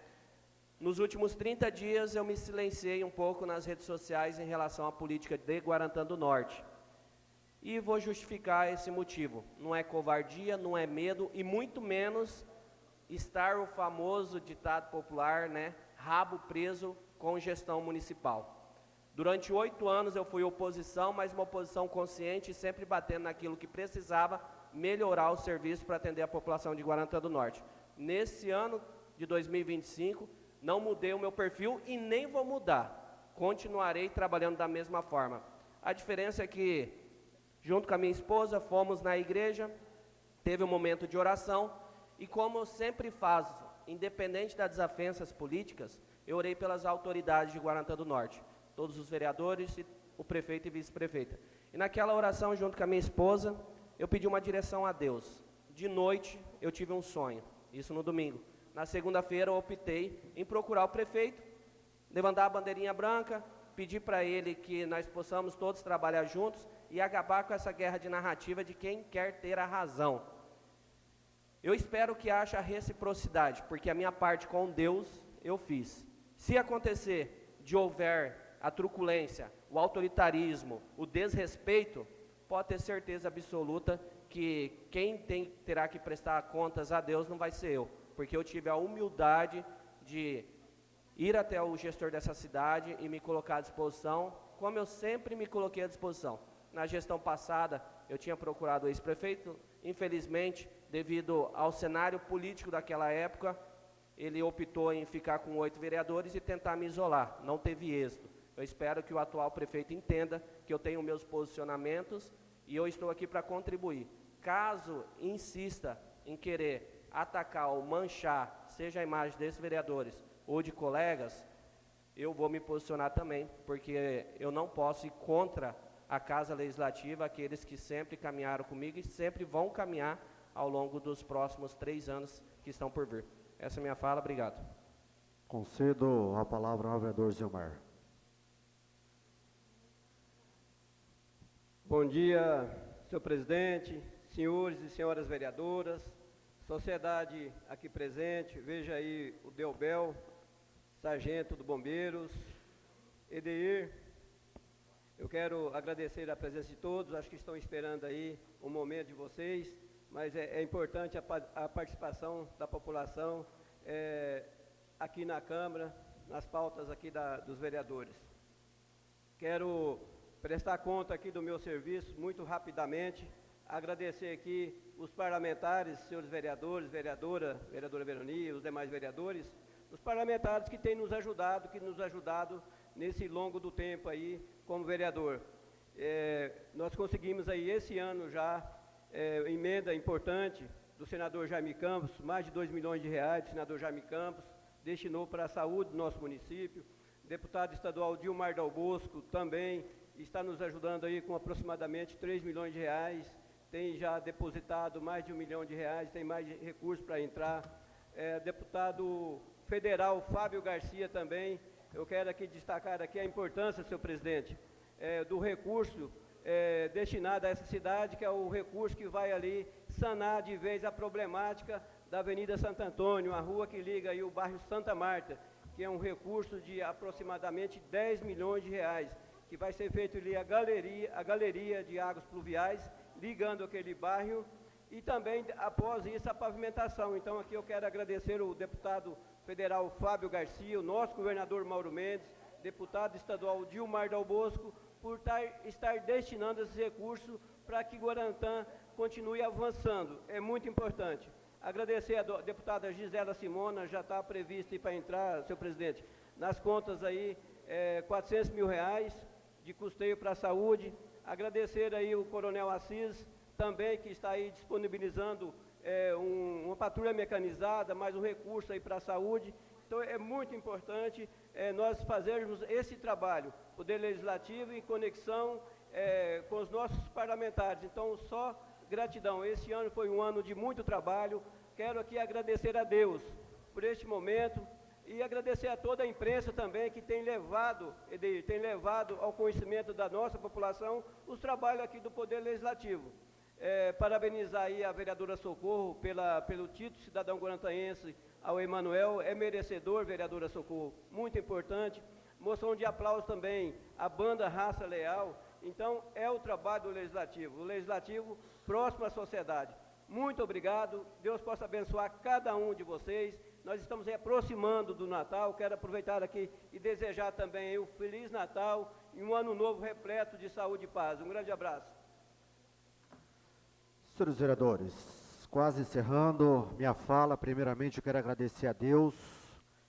Nos últimos 30 dias eu me silenciei um pouco nas redes sociais em relação à política de Guarantã do Norte. E vou justificar esse motivo. Não é covardia, não é medo e muito menos estar o famoso ditado popular, né, rabo preso com gestão municipal. Durante 8 anos eu fui oposição, mas uma oposição consciente e sempre batendo naquilo que precisava melhorar o serviço para atender a população de Guarantã do Norte. Nesse ano de 2025, não mudei o meu perfil e nem vou mudar. Continuarei trabalhando da mesma forma. A diferença é que, junto com a minha esposa, fomos na igreja, teve um momento de oração, e como eu sempre faço, independente das desavenças políticas, eu orei pelas autoridades de Guarantã do Norte, todos os vereadores, o prefeito e vice-prefeita. E naquela oração, junto com a minha esposa, eu pedi uma direção a Deus. De noite, eu tive um sonho, isso no domingo. Na segunda-feira eu optei em procurar o prefeito, levantar a bandeirinha branca, pedir para ele que nós possamos todos trabalhar juntos e acabar com essa guerra de narrativa de quem quer ter a razão. Eu espero que haja reciprocidade, porque a minha parte com Deus eu fiz. Se acontecer de houver a truculência, o autoritarismo, o desrespeito, pode ter certeza absoluta que quem terá que prestar contas a Deus não vai ser eu, porque eu tive a humildade de ir até o gestor dessa cidade e me colocar à disposição, como eu sempre me coloquei à disposição. Na gestão passada, eu tinha procurado o ex-prefeito, infelizmente, devido ao cenário político daquela época, ele optou em ficar com 8 vereadores e tentar me isolar, não teve êxito. Eu espero que o atual prefeito entenda que eu tenho meus posicionamentos e eu estou aqui para contribuir. Caso insista em querer atacar ou manchar, seja a imagem desses vereadores ou de colegas, eu vou me posicionar também, porque eu não posso ir contra a Casa Legislativa, aqueles que sempre caminharam comigo e sempre vão caminhar ao longo dos próximos 3 anos que estão por vir. Essa é a minha fala, obrigado. Concedo a palavra ao vereador Zilmar. Bom dia, senhor presidente, senhores e senhoras vereadoras, sociedade aqui presente, veja aí o Delbel, sargento do Bombeiros, Edeir. Eu quero agradecer a presença de todos, acho que estão esperando aí um momento de vocês, mas é importante a participação da população aqui na Câmara, nas pautas aqui dos vereadores. Quero prestar conta aqui do meu serviço muito rapidamente, agradecer aqui os parlamentares, senhores vereadores, vereadora Veroni, os demais vereadores, os parlamentares que têm nos ajudado nesse longo do tempo aí como vereador. Nós conseguimos aí esse ano já emenda importante do senador Jaime Campos, mais de R$2 milhões, o senador Jaime Campos destinou para a saúde do nosso município. Deputado estadual Dilmar Dal Bosco também está nos ajudando aí com aproximadamente R$3 milhões, tem já depositado mais de R$1 milhão, tem mais recursos para entrar. Deputado federal Fábio Garcia também eu quero aqui destacar aqui a importância, senhor presidente, do recurso destinado a essa cidade, que é o recurso que vai ali sanar de vez a problemática da Avenida Santo Antônio, a rua que liga aí o bairro Santa Marta, que é um recurso de aproximadamente 10 milhões de reais, que vai ser feito ali a galeria de águas pluviais, ligando aquele bairro, e também, após isso, a pavimentação. Então, aqui eu quero agradecer o deputado federal Fábio Garcia, o nosso governador Mauro Mendes, deputado estadual Dilmar Dal Bosco, por estar destinando esses recursos para que Guarantã continue avançando. É muito importante. Agradecer a deputada Gisela Simona, já está prevista para entrar, senhor presidente, nas contas aí, 400 mil reais de custeio para a saúde. Agradecer aí o coronel Assis, também, que está aí disponibilizando uma patrulha mecanizada, mais um recurso aí para a saúde. Então, é muito importante nós fazermos esse trabalho, Poder Legislativo, em conexão com os nossos parlamentares. Então, só gratidão. Esse ano foi um ano de muito trabalho. Quero aqui agradecer a Deus por este momento e agradecer a toda a imprensa também que tem levado ao conhecimento da nossa população os trabalhos aqui do Poder Legislativo. Parabenizar aí a vereadora Socorro pelo título cidadão guarantaense ao Emanuel, é merecedor, vereadora Socorro, muito importante. Moção de aplauso também à banda Raça Leal. Então, é o trabalho do Legislativo, o Legislativo próximo à sociedade. Muito obrigado, Deus possa abençoar cada um de vocês. Nós estamos aí aproximando do Natal, quero aproveitar aqui e desejar também um Feliz Natal e um ano novo repleto de saúde e paz. Um grande abraço. Senhores vereadores, quase encerrando minha fala, primeiramente eu quero agradecer a Deus,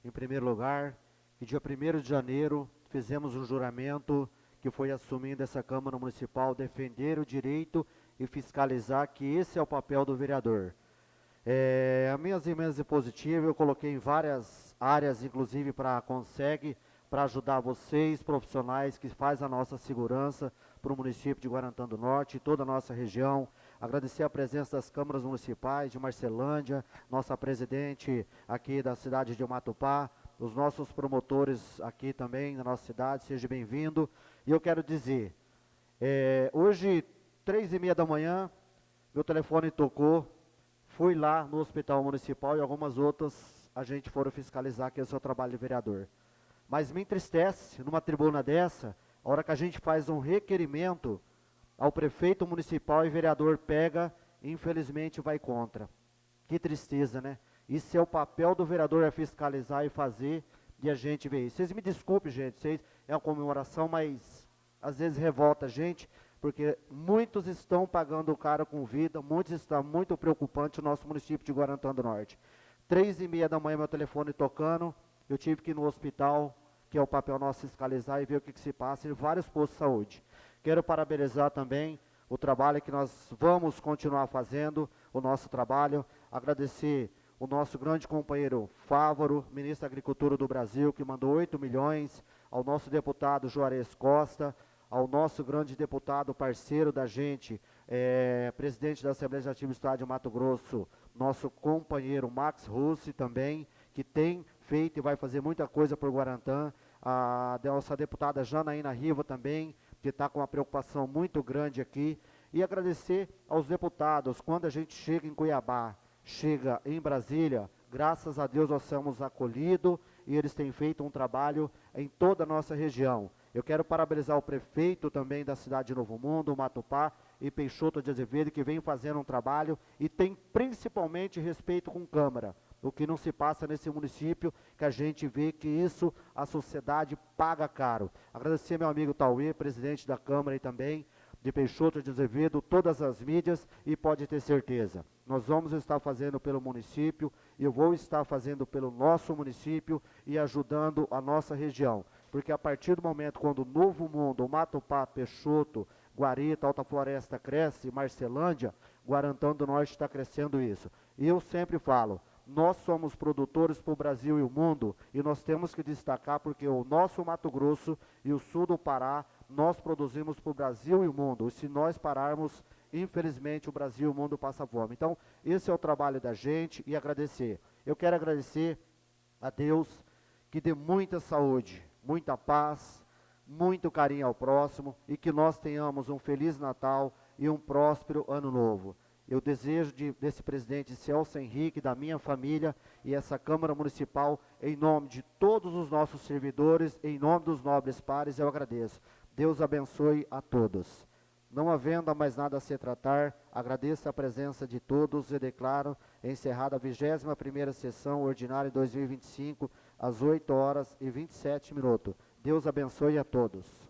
em primeiro lugar, que dia 1º de janeiro fizemos um juramento que foi assumindo essa Câmara Municipal, defender o direito e fiscalizar, que esse é o papel do vereador. As minhas emendas positivas eu coloquei em várias áreas, inclusive para a Conseg, para ajudar vocês, profissionais que fazem a nossa segurança para o município de Guarantã do Norte e toda a nossa região. Agradecer a presença das câmaras municipais de Marcelândia, nossa presidente aqui da cidade de Matupá, os nossos promotores aqui também na nossa cidade, seja bem-vindo. E eu quero dizer, hoje, 3h30 da manhã, meu telefone tocou, fui lá no Hospital Municipal e algumas outras a gente foram fiscalizar, que é o seu trabalho de vereador. Mas me entristece, numa tribuna dessa, a hora que a gente faz um requerimento ao prefeito municipal e vereador pega e infelizmente vai contra. Que tristeza, né? Isso é o papel do vereador, é fiscalizar e fazer, e a gente vê isso. Vocês me desculpem, gente, é uma comemoração, mas às vezes revolta a gente, porque muitos estão pagando caro com vida, muitos estão muito preocupantes o nosso município de Guarantã do Norte. 3h30 da manhã meu telefone tocando, eu tive que ir no hospital, que é o papel nosso fiscalizar e ver o que se passa em vários postos de saúde. Quero parabenizar também o trabalho que nós vamos continuar fazendo, o nosso trabalho, agradecer o nosso grande companheiro Fávaro, ministro da Agricultura do Brasil, que mandou 8 milhões, ao nosso deputado Juarez Costa, ao nosso grande deputado parceiro da gente, presidente da Assembleia Legislativa do Estado de Mato Grosso, nosso companheiro Max Russi também, que tem feito e vai fazer muita coisa por Guarantã, a nossa deputada Janaína Riva também, que está com uma preocupação muito grande aqui, e agradecer aos deputados, quando a gente chega em Cuiabá, chega em Brasília, graças a Deus nós somos acolhidos e eles têm feito um trabalho em toda a nossa região. Eu quero parabenizar o prefeito também da cidade de Novo Mundo, Matupá, e Peixoto de Azevedo, que vem fazendo um trabalho e tem principalmente respeito com Câmara. O que não se passa nesse município, que a gente vê que isso a sociedade paga caro. Agradecer meu amigo Tauê, presidente da Câmara e também, de Peixoto de Azevedo, todas as mídias, e pode ter certeza, nós vamos estar fazendo pelo município, eu vou estar fazendo pelo nosso município e ajudando a nossa região, porque a partir do momento quando o Novo Mundo, Matupá, Peixoto, Guarita, Alta Floresta cresce, Marcelândia, Guarantã do Norte está crescendo isso. E eu sempre falo, nós somos produtores para o Brasil e o mundo, e nós temos que destacar porque o nosso Mato Grosso e o sul do Pará, nós produzimos para o Brasil e o mundo. E se nós pararmos, infelizmente, o Brasil e o mundo passa fome. Então, esse é o trabalho da gente e agradecer. Eu quero agradecer a Deus que dê muita saúde muita paz, muito carinho ao próximo e que nós tenhamos um Feliz Natal e um próspero Ano Novo. Eu desejo desse presidente Celso Henrique, da minha família e essa Câmara Municipal, em nome de todos os nossos servidores, em nome dos nobres pares, eu agradeço. Deus abençoe a todos. Não havendo mais nada a se tratar, agradeço a presença de todos e declaro encerrada a 21ª sessão ordinária de 2025, às 8h27. Deus abençoe a todos.